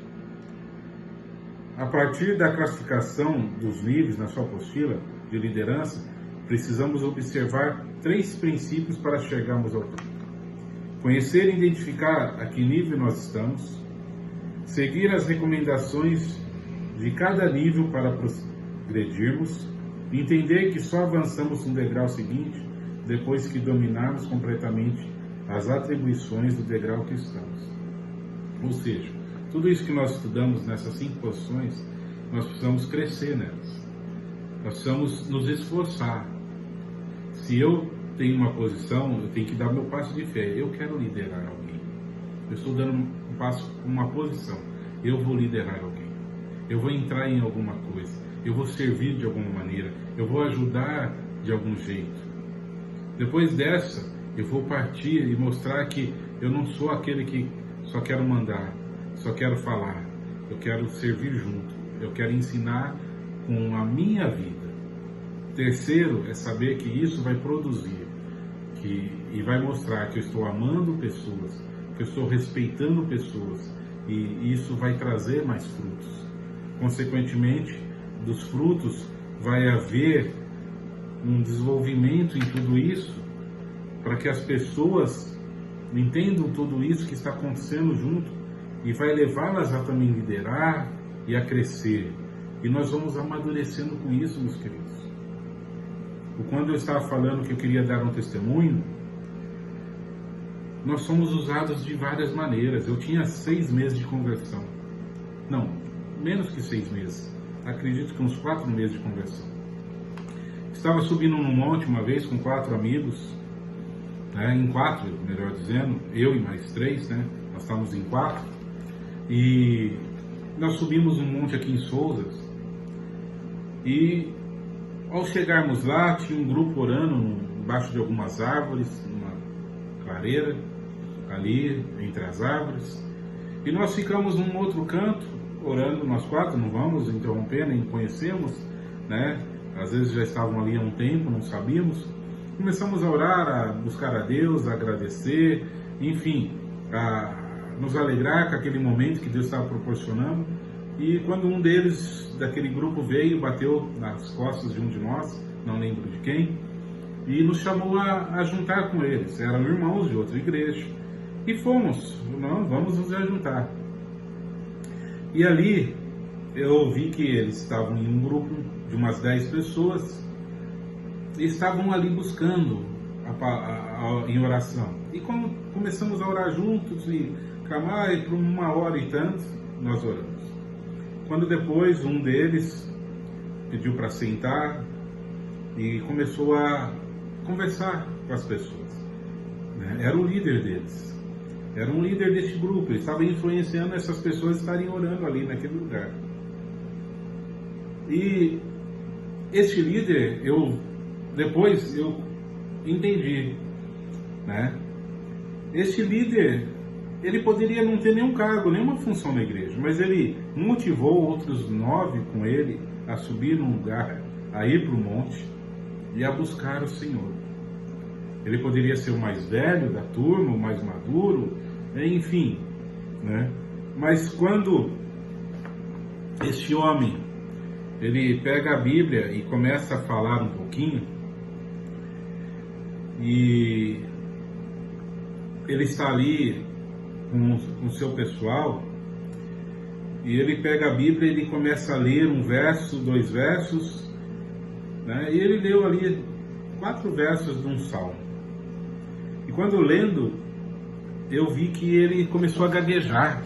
Speaker 1: A partir da classificação dos níveis na sua apostila de liderança, precisamos observar 3 princípios para chegarmos ao topo. Conhecer e identificar a que nível nós estamos, seguir as recomendações de cada nível para progredirmos, entender que só avançamos no degrau seguinte depois que dominarmos completamente as atribuições do degrau que estamos. Ou seja, tudo isso que nós estudamos nessas 5 posições, nós precisamos crescer nelas. Nós precisamos nos esforçar. Se eu tenho uma posição, eu tenho que dar meu passo de fé. Eu quero liderar alguém. Eu estou dando um passo, uma posição. Eu vou liderar alguém. Eu vou entrar em alguma coisa. Eu vou servir de alguma maneira. Eu vou ajudar de algum jeito. Depois dessa, eu vou partir e mostrar que eu não sou aquele que só quero mandar, só quero falar. Eu quero servir junto. Eu quero ensinar com a minha vida. Terceiro é saber que isso vai produzir e vai mostrar que eu estou amando pessoas, que eu estou respeitando pessoas, e isso vai trazer mais frutos. Consequentemente, dos frutos vai haver um desenvolvimento em tudo isso, para que as pessoas entendam tudo isso que está acontecendo junto e vai levá-las a também liderar e a crescer. E nós vamos amadurecendo com isso, meus queridos. Quando eu estava falando que eu queria dar um testemunho, nós somos usados de várias maneiras. Eu tinha 6 meses de conversão. Não, menos que 6 meses. Acredito que uns 4 meses de conversão. Estava subindo num monte uma vez com 4 amigos, né, em 4, melhor dizendo, eu e mais 3, né? Nós estávamos em 4. E nós subimos um monte aqui em Souzas. E ao chegarmos lá, tinha um grupo orando embaixo de algumas árvores, numa clareira, ali entre as árvores. E nós ficamos num outro canto, orando, nós 4, não vamos interromper, nem conhecemos, né? Às vezes já estavam ali há um tempo, não sabíamos. Começamos a orar, a buscar a Deus, a agradecer, enfim, a nos alegrar com aquele momento que Deus estava proporcionando. E quando um deles, daquele grupo, veio, bateu nas costas de um de nós, não lembro de quem, e nos chamou a juntar com eles. Eram irmãos de outra igreja. E fomos, não, vamos nos ajuntar. E ali eu ouvi que eles estavam em um grupo de umas 10 pessoas e estavam ali buscando em oração. E como começamos a orar juntos e clamar, e por 1h e tanto, nós oramos. Quando depois um deles pediu para sentar e começou a conversar com as pessoas. né? Era o líder deles, era um líder deste grupo, ele estava influenciando essas pessoas a estarem orando ali naquele lugar. E este líder, depois eu entendi, né? Este líder, ele poderia não ter nenhum cargo, nenhuma função na igreja, mas ele motivou outros 9 com ele a subir num lugar, a ir para o monte e a buscar o Senhor. Ele poderia ser o mais velho da turma, o mais maduro, enfim, né? Mas quando este homem, ele pega a Bíblia e começa a falar um pouquinho, e ele está ali com o seu pessoal, e ele pega a Bíblia e ele começa a ler um verso, 2 versos, né? E ele leu ali 4 versos de um salmo. E quando lendo, eu vi que ele começou a gaguejar,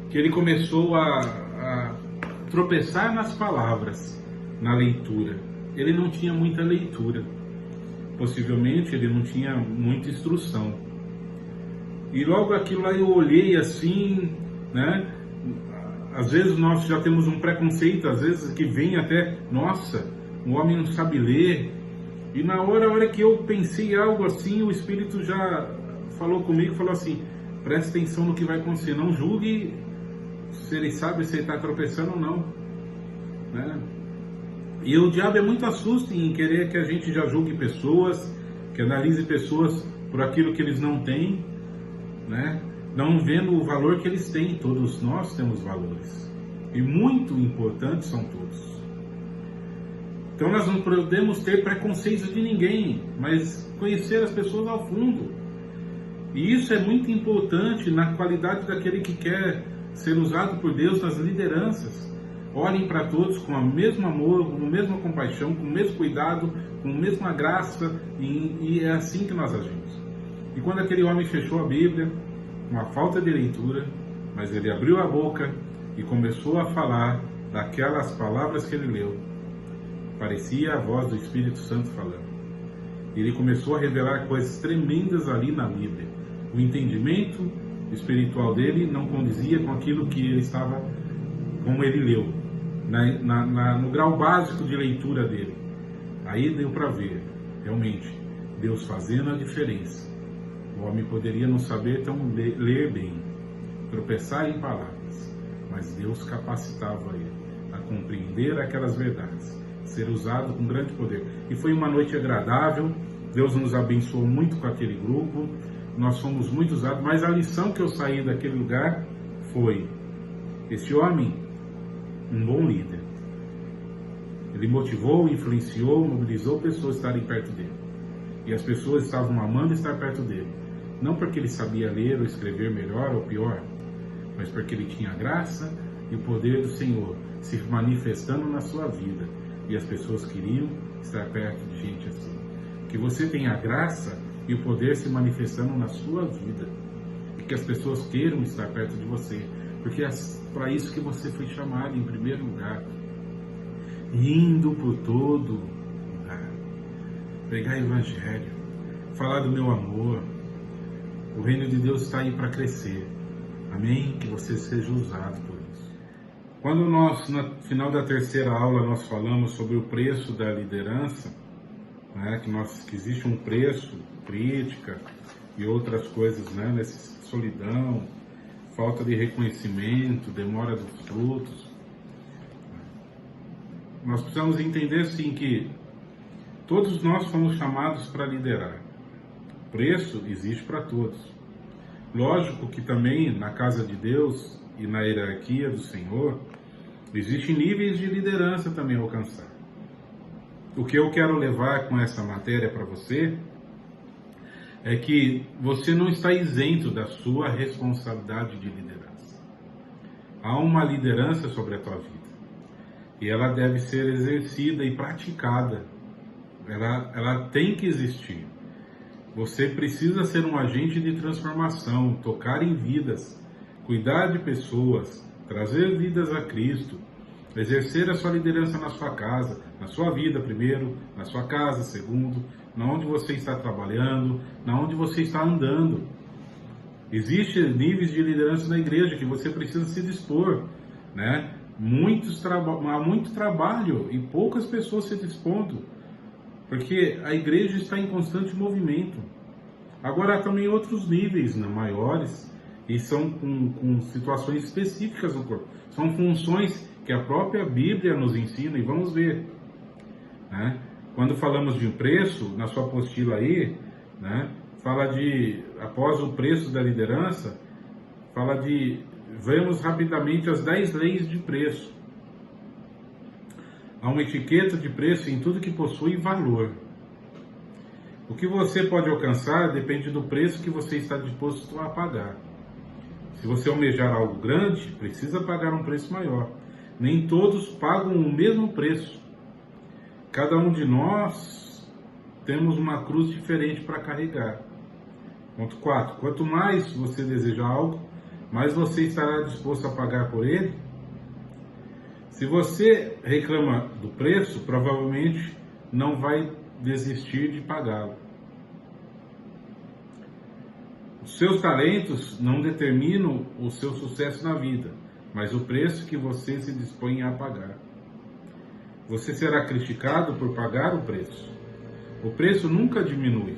Speaker 1: que ele começou a tropeçar nas palavras, na leitura. Ele não tinha muita leitura, possivelmente ele não tinha muita instrução. E logo aquilo lá eu olhei assim, né? Às vezes nós já temos um preconceito, às vezes que vem até, nossa, o homem não sabe ler. E na hora que eu pensei algo assim, o Espírito já falou comigo, falou assim, preste atenção no que vai acontecer, não julgue se ele sabe se ele está tropeçando ou não, né? E o diabo é muito assusto em querer que a gente já julgue pessoas, que analise pessoas por aquilo que eles não têm, né? Não vendo o valor que eles têm. Todos nós temos valores, e muito importantes são todos. Então nós não podemos ter preconceitos de ninguém, mas conhecer as pessoas ao fundo. E isso é muito importante na qualidade daquele que quer ser usado por Deus nas lideranças. Olhem para todos com o mesmo amor, com a mesma compaixão, com o mesmo cuidado, com a mesma graça, e é assim que nós agimos. E quando aquele homem fechou a Bíblia, uma falta de leitura, mas ele abriu a boca e começou a falar daquelas palavras que ele leu, parecia a voz do Espírito Santo falando. Ele começou a revelar coisas tremendas ali na Bíblia. O entendimento espiritual dele não condizia com aquilo que ele estava, como ele leu, no grau básico de leitura dele. Aí deu para ver, realmente, Deus fazendo a diferença. O homem poderia não saber ler bem, tropeçar em palavras, mas Deus capacitava ele a compreender aquelas verdades, ser usado com grande poder. E foi uma noite agradável, Deus nos abençoou muito com aquele grupo, nós fomos muito usados, mas a lição que eu saí daquele lugar foi: esse homem, um bom líder, ele motivou, influenciou, mobilizou pessoas a estarem perto dele, e as pessoas estavam amando estar perto dele, não porque ele sabia ler ou escrever melhor ou pior, mas porque ele tinha a graça e o poder do Senhor se manifestando na sua vida, e as pessoas queriam estar perto de gente assim. Que você tenha a graça e o poder se manifestando na sua vida, e que as pessoas queiram estar perto de você, porque é para isso que você foi chamado em primeiro lugar, indo por todo lugar, pregar evangelho, falar do meu amor. O reino de Deus está aí para crescer, amém? Que você seja usado por isso. Quando nós, no final da terceira aula, nós falamos sobre o preço da liderança, né, que existe um preço, crítica e outras coisas, né, nessa solidão, falta de reconhecimento, demora dos frutos. Nós precisamos entender, sim, que todos nós fomos chamados para liderar. O preço existe para todos. Lógico que também na casa de Deus e na hierarquia do Senhor, existem níveis de liderança também a alcançar. O que eu quero levar com essa matéria para você é que você não está isento da sua responsabilidade de liderança. Há uma liderança sobre a tua vida, e ela deve ser exercida e praticada. Ela tem que existir. Você precisa ser um agente de transformação, tocar em vidas, cuidar de pessoas, trazer vidas a Cristo, exercer a sua liderança na sua casa, na sua vida primeiro, na sua casa segundo, na onde você está trabalhando, na onde você está andando. Existem níveis de liderança na igreja que você precisa se dispor, né? Há muito trabalho e poucas pessoas se dispondo, porque a igreja está em constante movimento. Agora há também outros níveis, né, maiores, e são com situações específicas no corpo. São funções que a própria Bíblia nos ensina, e vamos ver, né? Quando falamos de um preço, na sua apostila aí, né, fala de, após o preço da liderança, fala de, vemos rapidamente as 10 leis de preço. Há uma etiqueta de preço em tudo que possui valor. O que você pode alcançar depende do preço que você está disposto a pagar. Se você almejar algo grande, precisa pagar um preço maior. Nem todos pagam o mesmo preço. Cada um de nós temos uma cruz diferente para carregar. Ponto 4. Quanto mais você deseja algo, mais você estará disposto a pagar por ele. Se você reclama do preço, provavelmente não vai desistir de pagá-lo. Os seus talentos não determinam o seu sucesso na vida, mas o preço que você se dispõe a pagar. Você será criticado por pagar o preço. O preço nunca diminui.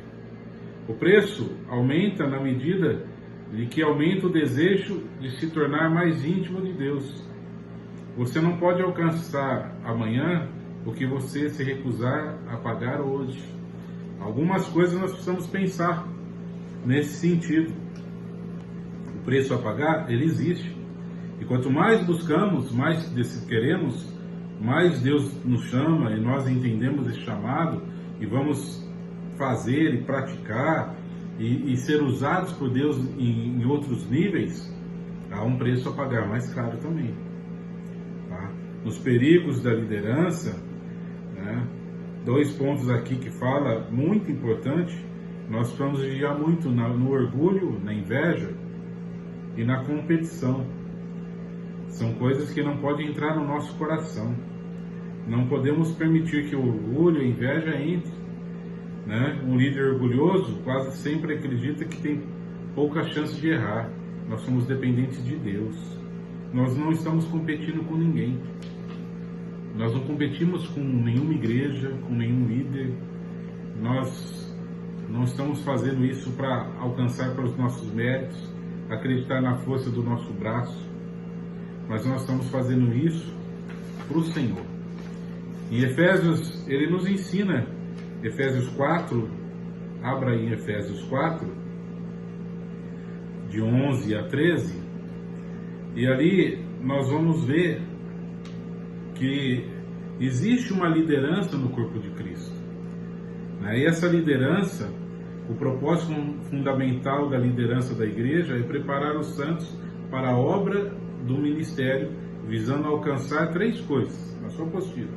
Speaker 1: O preço aumenta na medida de que aumenta o desejo de se tornar mais íntimo de Deus. Você não pode alcançar amanhã o que você se recusar a pagar hoje. Algumas coisas nós precisamos pensar nesse sentido. O preço a pagar, ele existe. E quanto mais buscamos, mais queremos, mais Deus nos chama e nós entendemos esse chamado e vamos fazer e praticar e ser usados por Deus em outros níveis, há um preço a pagar mais caro também. Tá? Nos perigos da liderança, né, 2 pontos aqui que fala, muito importante, nós precisamos vigiar muito no orgulho, na inveja e na competição. São coisas que não podem entrar no nosso coração. Não podemos permitir que o orgulho e a inveja entrem. Né? Um líder orgulhoso quase sempre acredita que tem pouca chance de errar. Nós somos dependentes de Deus. Nós não estamos competindo com ninguém. Nós não competimos com nenhuma igreja, com nenhum líder. Nós não estamos fazendo isso para alcançar pelos nossos méritos, acreditar na força do nosso braço, mas nós estamos fazendo isso para o Senhor. Em Efésios, ele nos ensina, Efésios 4, abra aí Efésios 4, de 11 a 13, e ali nós vamos ver que existe uma liderança no corpo de Cristo. E essa liderança, o propósito fundamental da liderança da igreja é preparar os santos para a obra do ministério, visando alcançar 3 coisas, na sua apostila: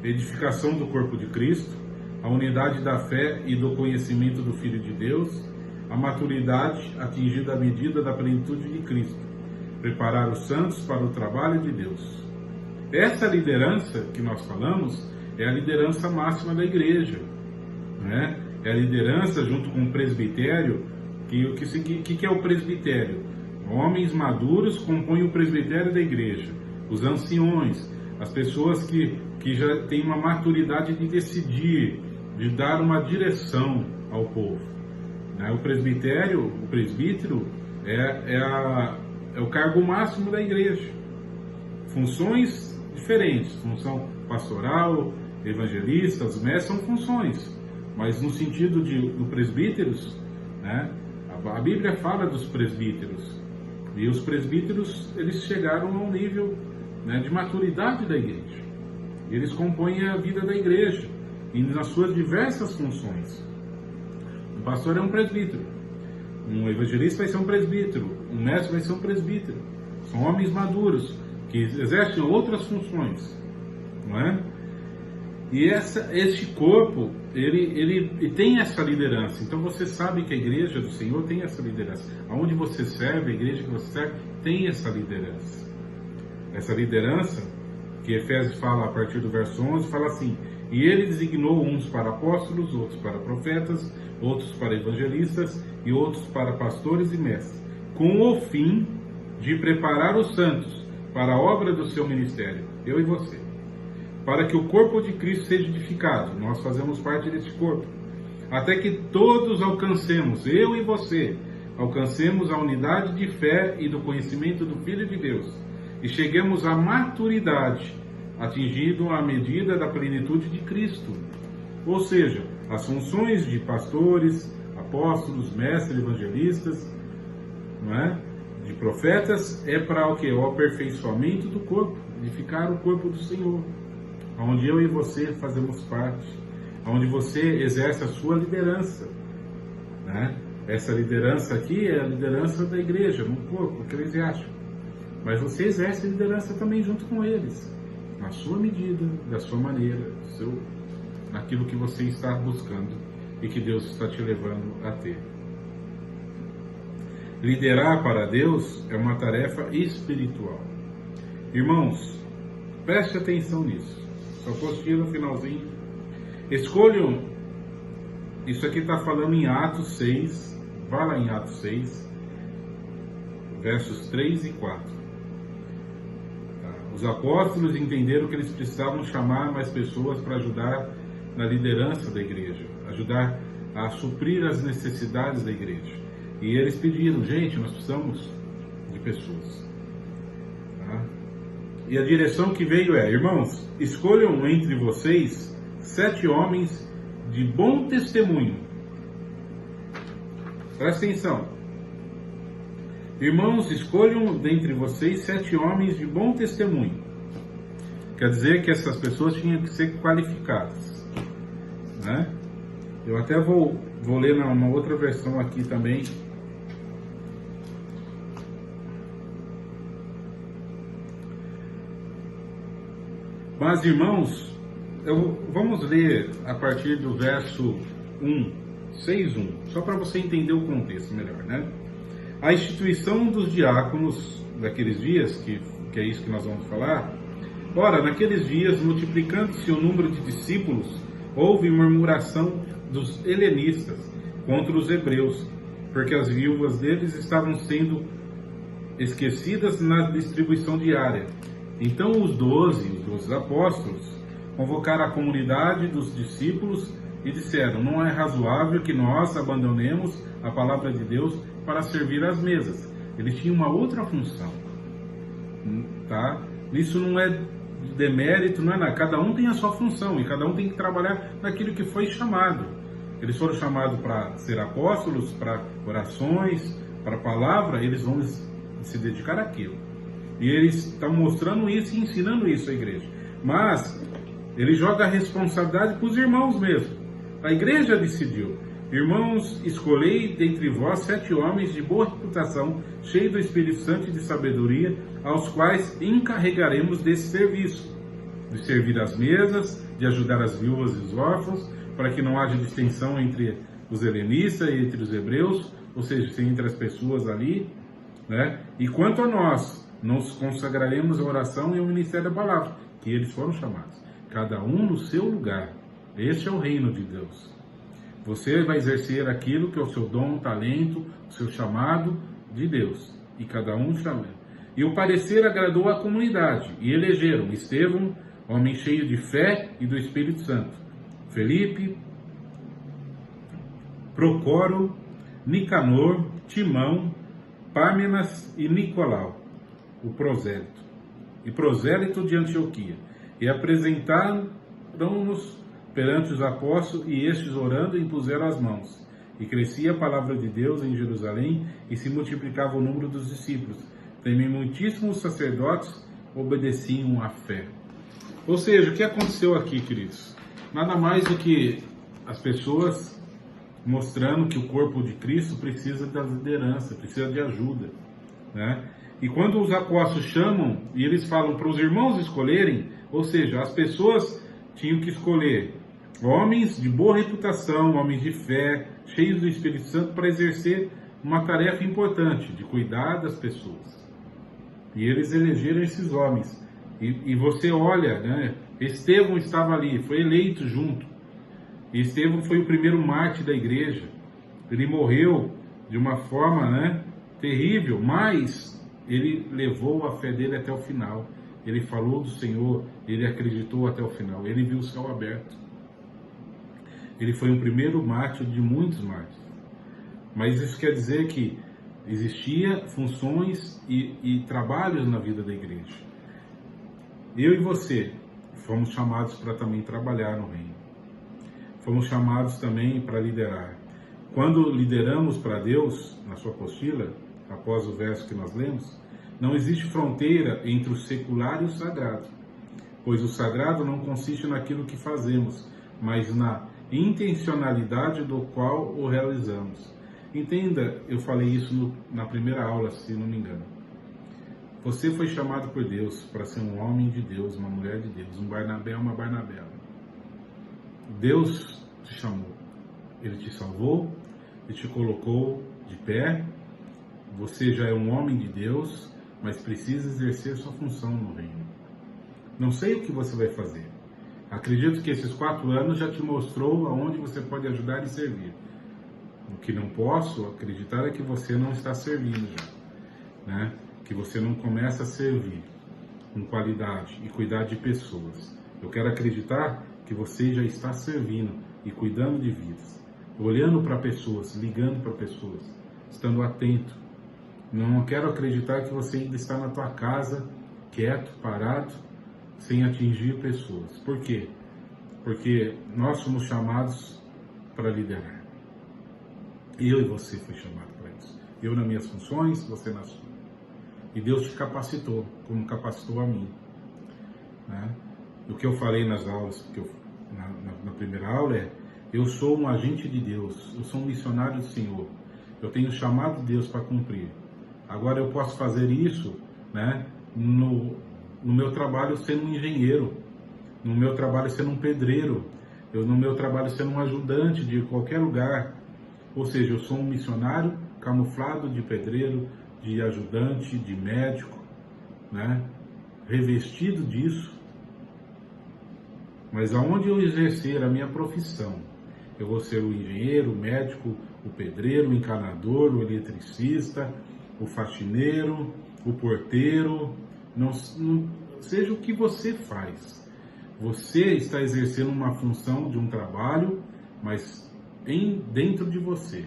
Speaker 1: edificação do corpo de Cristo, a unidade da fé e do conhecimento do Filho de Deus, a maturidade atingida à medida da plenitude de Cristo, preparar os santos para o trabalho de Deus. Essa liderança que nós falamos é a liderança máxima da igreja, né? É a liderança junto com o presbitério. O que é o presbitério? Homens maduros compõem o presbitério da igreja, os anciões, as pessoas que já têm uma maturidade de decidir, de dar uma direção ao povo. O presbitério, o presbítero, é o cargo máximo da igreja. Funções diferentes, função pastoral, evangelista, os mestres são funções, mas no sentido do presbíteros, né, a Bíblia fala dos presbíteros, e os presbíteros, eles chegaram a um nível, né, de maturidade da igreja. Eles compõem a vida da igreja e nas suas diversas funções. Um pastor é um presbítero, um evangelista vai ser um presbítero, um mestre vai ser um presbítero. São homens maduros que exercem outras funções, não é? E este corpo, ele tem essa liderança. Então você sabe que a igreja do Senhor tem essa liderança. Aonde você serve, a igreja que você serve, tem essa liderança. Essa liderança, que Efésios fala a partir do verso 11, fala assim: E ele designou uns para apóstolos, outros para profetas, outros para evangelistas e outros para pastores e mestres, com o fim de preparar os santos para a obra do seu ministério, eu e você, para que o corpo de Cristo seja edificado. Nós fazemos parte desse corpo, até que todos alcancemos, eu e você, alcancemos a unidade de fé e do conhecimento do Filho de Deus, e cheguemos à maturidade, atingindo a medida da plenitude de Cristo. Ou seja, as funções de pastores, apóstolos, mestres, evangelistas, não é? De profetas, é para o que? O aperfeiçoamento do corpo, edificar o corpo do Senhor, onde eu e você fazemos parte, onde você exerce a sua liderança, né? Essa liderança aqui é a liderança da igreja, no corpo eclesiástico, mas você exerce a liderança também junto com eles, na sua medida, da sua maneira, naquilo que você está buscando e que Deus está te levando a ter. Liderar para Deus é uma tarefa espiritual. Irmãos, preste atenção nisso. Só apostila no finalzinho. Escolham, isso aqui está falando em Atos 6, vá lá em Atos 6, versos 3 e 4. Os apóstolos entenderam que eles precisavam chamar mais pessoas para ajudar na liderança da igreja, ajudar a suprir as necessidades da igreja. E eles pediram, gente, nós precisamos de pessoas. Tá? E a direção que veio é, irmãos, escolham entre vocês 7 homens de bom testemunho. Presta atenção. Irmãos, escolham dentre vocês 7 homens de bom testemunho. Quer dizer que essas pessoas tinham que ser qualificadas, né? Eu até vou ler uma outra versão aqui também. Mas, irmãos, vamos ler a partir do verso 6:1, só para você entender o contexto melhor, né? A instituição dos diáconos daqueles dias, que é isso que nós vamos falar. Ora, naqueles dias, multiplicando-se o número de discípulos, houve murmuração dos helenistas contra os hebreus, porque as viúvas deles estavam sendo esquecidas na distribuição diária. Então os 12 apóstolos convocaram a comunidade dos discípulos e disseram: não é razoável que nós abandonemos a palavra de Deus para servir às mesas. Eles tinham uma outra função, tá? Isso não é demérito, não é nada. Cada um tem a sua função e cada um tem que trabalhar naquilo que foi chamado. Eles foram chamados para ser apóstolos, para orações, para a palavra, eles vão se dedicar àquilo. E eles estão mostrando isso e ensinando isso à igreja. Mas ele joga a responsabilidade para os irmãos mesmo. A igreja decidiu: irmãos, escolhei dentre vós 7 homens de boa reputação, cheios do Espírito Santo e de sabedoria, aos quais encarregaremos desse serviço, de servir às mesas, de ajudar as viúvas e os órfãos, para que não haja distinção entre os helenistas e entre os hebreus, ou seja, entre as pessoas ali, né? E quanto a nós, nos consagraremos à oração e ao ministério da palavra, que eles foram chamados, cada um no seu lugar. Este é o reino de Deus. Você vai exercer aquilo que é o seu dom, talento, o seu chamado de Deus. E cada um chama. E o parecer agradou à comunidade. E elegeram Estevão, homem cheio de fé e do Espírito Santo, Felipe, Procoro, Nicanor, Timão, Pármenas e Nicolau, o prosélito, e prosélito de Antioquia. E apresentaram-nos perante os apóstolos, e estes, orando, impuseram as mãos. E crescia a palavra de Deus em Jerusalém, e se multiplicava o número dos discípulos. Também muitíssimos sacerdotes obedeciam à fé. Ou seja, o que aconteceu aqui, queridos? Nada mais do que as pessoas mostrando que o corpo de Cristo precisa da liderança, precisa de ajuda, né? E quando os apóstolos chamam, e eles falam para os irmãos escolherem, ou seja, as pessoas tinham que escolher homens de boa reputação, homens de fé, cheios do Espírito Santo, para exercer uma tarefa importante, de cuidar das pessoas. E eles elegeram esses homens. E você olha, né, Estevão estava ali, foi eleito junto. E Estevão foi o primeiro mártir da igreja. Ele morreu de uma forma, né, terrível, mas ele levou a fé dele até o final. Ele falou do Senhor, ele acreditou até o final. Ele viu o céu aberto. Ele foi o primeiro mártir de muitos mártires. Mas isso quer dizer que existia funções e trabalhos na vida da igreja. Eu e você fomos chamados para também trabalhar no reino. Fomos chamados também para liderar. Quando lideramos para Deus, na sua apostila, após o verso que nós lemos, não existe fronteira entre o secular e o sagrado, pois o sagrado não consiste naquilo que fazemos, mas na intencionalidade do qual o realizamos. Entenda, eu falei isso na primeira aula, se não me engano. Você foi chamado por Deus para ser um homem de Deus, uma mulher de Deus, um Barnabé, uma Barnabela. Deus te chamou, Ele te salvou, Ele te colocou de pé. Você já é um homem de Deus, mas precisa exercer sua função no reino. Não sei o que você vai fazer. Acredito que esses 4 anos já te mostrou aonde você pode ajudar e servir. O que não posso acreditar é que você não está servindo já, né? Que você não começa a servir com qualidade e cuidar de pessoas. Eu quero acreditar que você já está servindo e cuidando de vidas, olhando para pessoas, ligando para pessoas, estando atento. Não quero acreditar que você ainda está na tua casa, quieto, parado, sem atingir pessoas. Por quê? Porque nós somos chamados para liderar. Eu e você foi chamado para isso. Eu nas minhas funções, você na sua. E Deus te capacitou, como capacitou a mim. Né? O que eu falei nas aulas, na primeira aula é: eu sou um agente de Deus, eu sou um missionário do Senhor. Eu tenho chamado Deus para cumprir. Agora eu posso fazer isso, né, no meu trabalho sendo um engenheiro, no meu trabalho sendo um pedreiro, no meu trabalho sendo um ajudante de qualquer lugar. Ou seja, eu sou um missionário camuflado de pedreiro, de ajudante, de médico, né? Revestido disso. Mas aonde eu exercer a minha profissão, eu vou ser o engenheiro, o médico, o pedreiro, o encanador, o eletricista, o faxineiro, o porteiro, não, seja o que você faz. Você está exercendo uma função de um trabalho, mas dentro de você.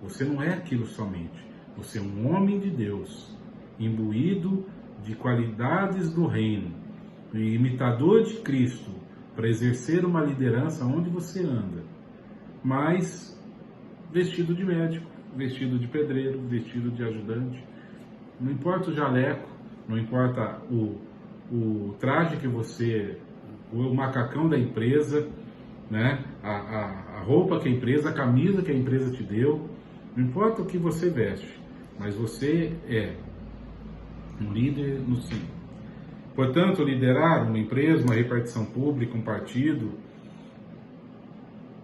Speaker 1: Você não é aquilo somente. Você é um homem de Deus, imbuído de qualidades do reino, imitador de Cristo, para exercer uma liderança onde você anda, mas vestido de médico, vestido de pedreiro, vestido de ajudante. Não importa o jaleco, não importa o traje que você, o macacão da empresa, né? A roupa que a empresa, a camisa que a empresa te deu, não importa o que você veste, mas você é um líder no Senhor. Portanto, liderar uma empresa, uma repartição pública, um partido,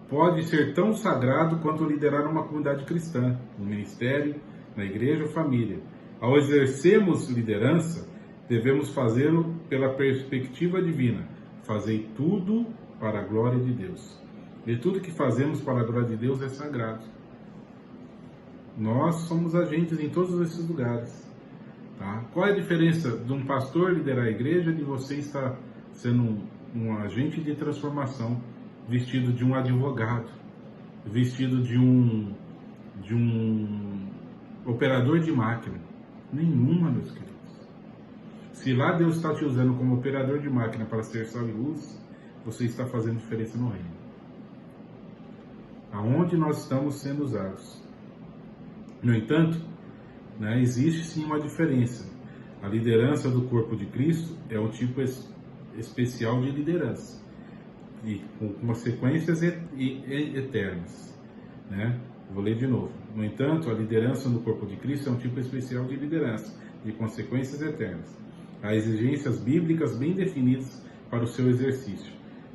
Speaker 1: pode ser tão sagrado quanto liderar uma comunidade cristã, um ministério, na igreja ou família. Ao exercermos liderança, devemos fazê-lo pela perspectiva divina. Fazei tudo para a glória de Deus. E tudo que fazemos para a glória de Deus é sagrado. Nós somos agentes em todos esses lugares. Tá? Qual é a diferença de um pastor liderar a igreja de você estar sendo um agente de transformação, vestido de um advogado, vestido de um operador de máquina? Nenhuma, meus queridos. Se lá Deus está te usando como operador de máquina para ser sal e luz, você está fazendo diferença no reino. Aonde nós estamos sendo usados. No entanto, né, existe sim uma diferença. A liderança do corpo de Cristo é um tipo especial de liderança, e com consequências eternas. Né? Vou ler de novo. No entanto, a liderança no corpo de Cristo é um tipo especial de liderança, de consequências eternas. Há exigências bíblicas bem definidas para o seu exercício,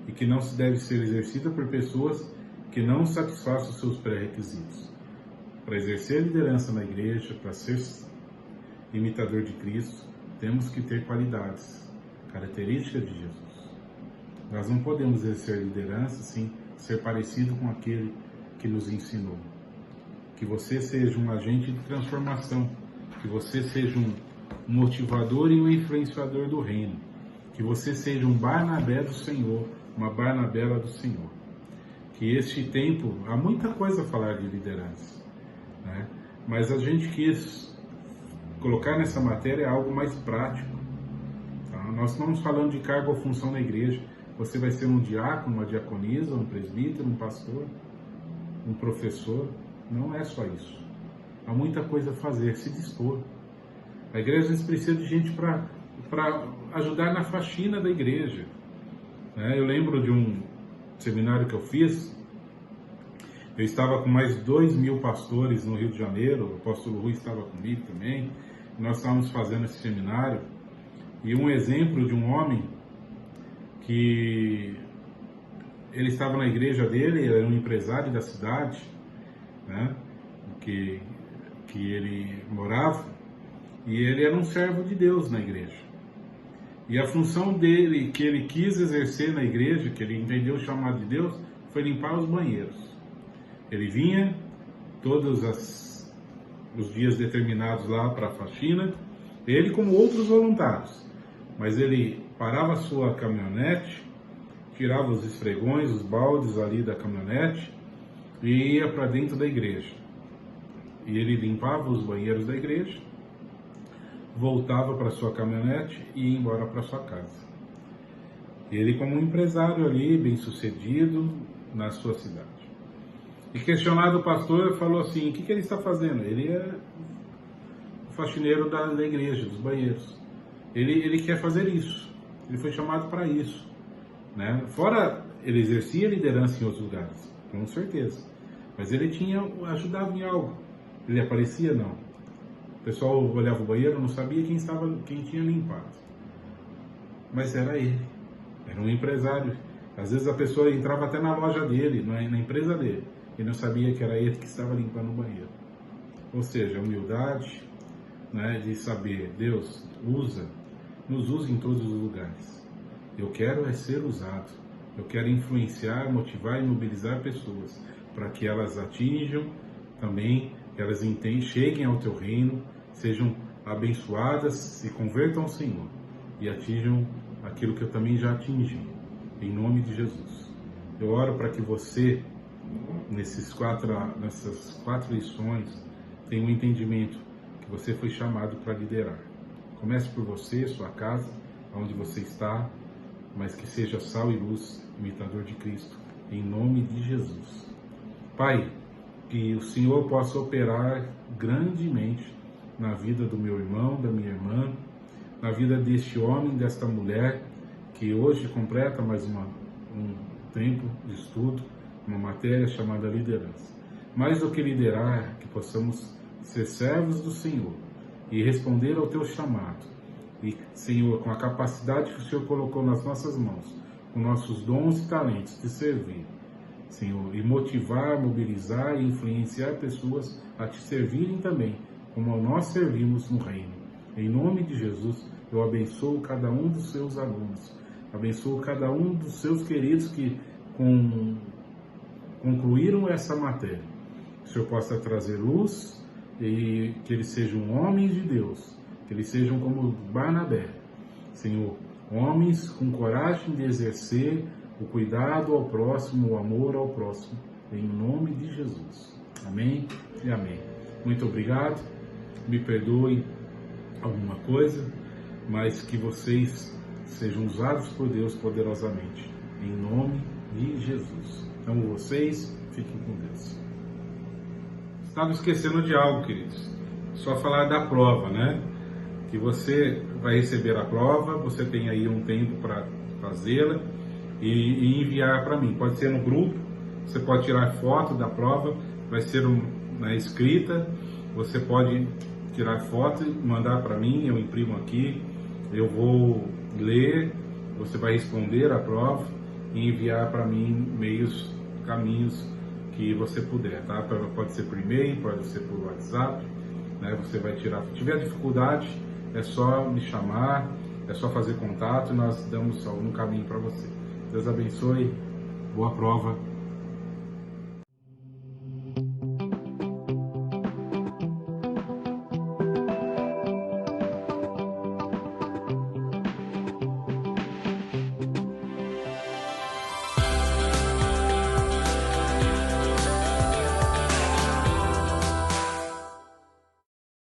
Speaker 1: e que não se deve ser exercida por pessoas que não satisfaçam os seus pré-requisitos. Para exercer liderança na igreja, para ser imitador de Cristo, temos que ter qualidades, características de Jesus. Nós não podemos exercer liderança sem ser parecido com aquele que nos ensinou. Que você seja um agente de transformação, que você seja um motivador e um influenciador do reino, que você seja um Barnabé do Senhor, uma Barnabela do Senhor. Que este tempo, há muita coisa a falar de liderança, né? Mas a gente quis colocar nessa matéria algo mais prático. Tá? Nós estamos falando de cargo ou função na igreja. Você vai ser um diácono, uma diaconisa, um presbítero, um pastor, um professor. Não é só isso. Há muita coisa a fazer, se dispor. A igreja precisa de gente para ajudar na faxina da igreja. Eu lembro de um seminário que eu fiz. Eu estava com mais 2.000 pastores no Rio de Janeiro. O apóstolo Rui estava comigo também. Nós estávamos fazendo esse seminário. E um exemplo de um homem que ele estava na igreja dele, ele era um empresário da cidade, né, que ele morava, e ele era um servo de Deus na igreja. E a função dele, que ele quis exercer na igreja, que ele entendeu o chamado de Deus, foi limpar os banheiros. Ele vinha todos os dias determinados lá para a faxina, ele como outros voluntários, mas ele parava a sua caminhonete, tirava os esfregões, os baldes ali da caminhonete e ia para dentro da igreja. E ele limpava os banheiros da igreja, voltava para sua caminhonete e ia embora para sua casa. Ele como um empresário ali, bem sucedido na sua cidade. E questionado o pastor, falou assim: o que ele está fazendo? Ele é o faxineiro da igreja, dos banheiros. Ele quer fazer isso. Ele foi chamado para isso, né? Fora, ele exercia liderança em outros lugares, com certeza. Mas ele tinha ajudado em algo. Ele aparecia, não. O pessoal olhava o banheiro, não sabia quem tinha limpado. Mas era ele. Era um empresário. Às vezes a pessoa entrava até na loja dele, na empresa dele, e não sabia que era ele que estava limpando o banheiro. Ou seja, a humildade, né, de saber, Deus nos usa em todos os lugares. Eu quero ser usado. Eu quero influenciar, motivar e mobilizar pessoas para que elas atinjam também, que elas cheguem ao teu reino, sejam abençoadas, se convertam ao Senhor e atinjam aquilo que eu também já atingi. Em nome de Jesus. Eu oro para que você, nessas quatro lições, tenha um entendimento que você foi chamado para liderar. Comece por você, sua casa, onde você está, mas que seja sal e luz, imitador de Cristo, em nome de Jesus. Pai, que o Senhor possa operar grandemente na vida do meu irmão, da minha irmã, na vida deste homem, desta mulher, que hoje completa mais um tempo de estudo, uma matéria chamada liderança. Mais do que liderar, que possamos ser servos do Senhor e responder ao teu chamado. E, Senhor, com a capacidade que o Senhor colocou nas nossas mãos, com nossos dons e talentos de servir, Senhor, e motivar, mobilizar e influenciar pessoas a te servirem também, como nós servimos no reino. Em nome de Jesus, eu abençoo cada um dos seus alunos, abençoo cada um dos seus queridos que concluíram essa matéria. Que o Senhor possa trazer luz e que eles sejam homens de Deus, que eles sejam como Barnabé, Senhor, homens com coragem de exercer o cuidado ao próximo, o amor ao próximo, em nome de Jesus. Amém e amém. Muito obrigado, me perdoem alguma coisa, mas que vocês sejam usados por Deus poderosamente, em nome de Jesus. Amo vocês, fiquem com Deus. Estava esquecendo de algo, queridos. Só falar da prova, né? Que você vai receber a prova, você tem aí um tempo para fazê-la e enviar para mim. Pode ser no grupo, você pode tirar foto da prova, vai ser na escrita, você pode tirar foto e mandar para mim, eu imprimo aqui, eu vou ler, você vai responder a prova e enviar para mim caminhos que você puder, tá? Pode ser por e-mail, pode ser por WhatsApp, né? Você vai tirar. Se tiver dificuldade, é só me chamar, é só fazer contato e nós damos algum caminho para você. Deus abençoe. Boa prova.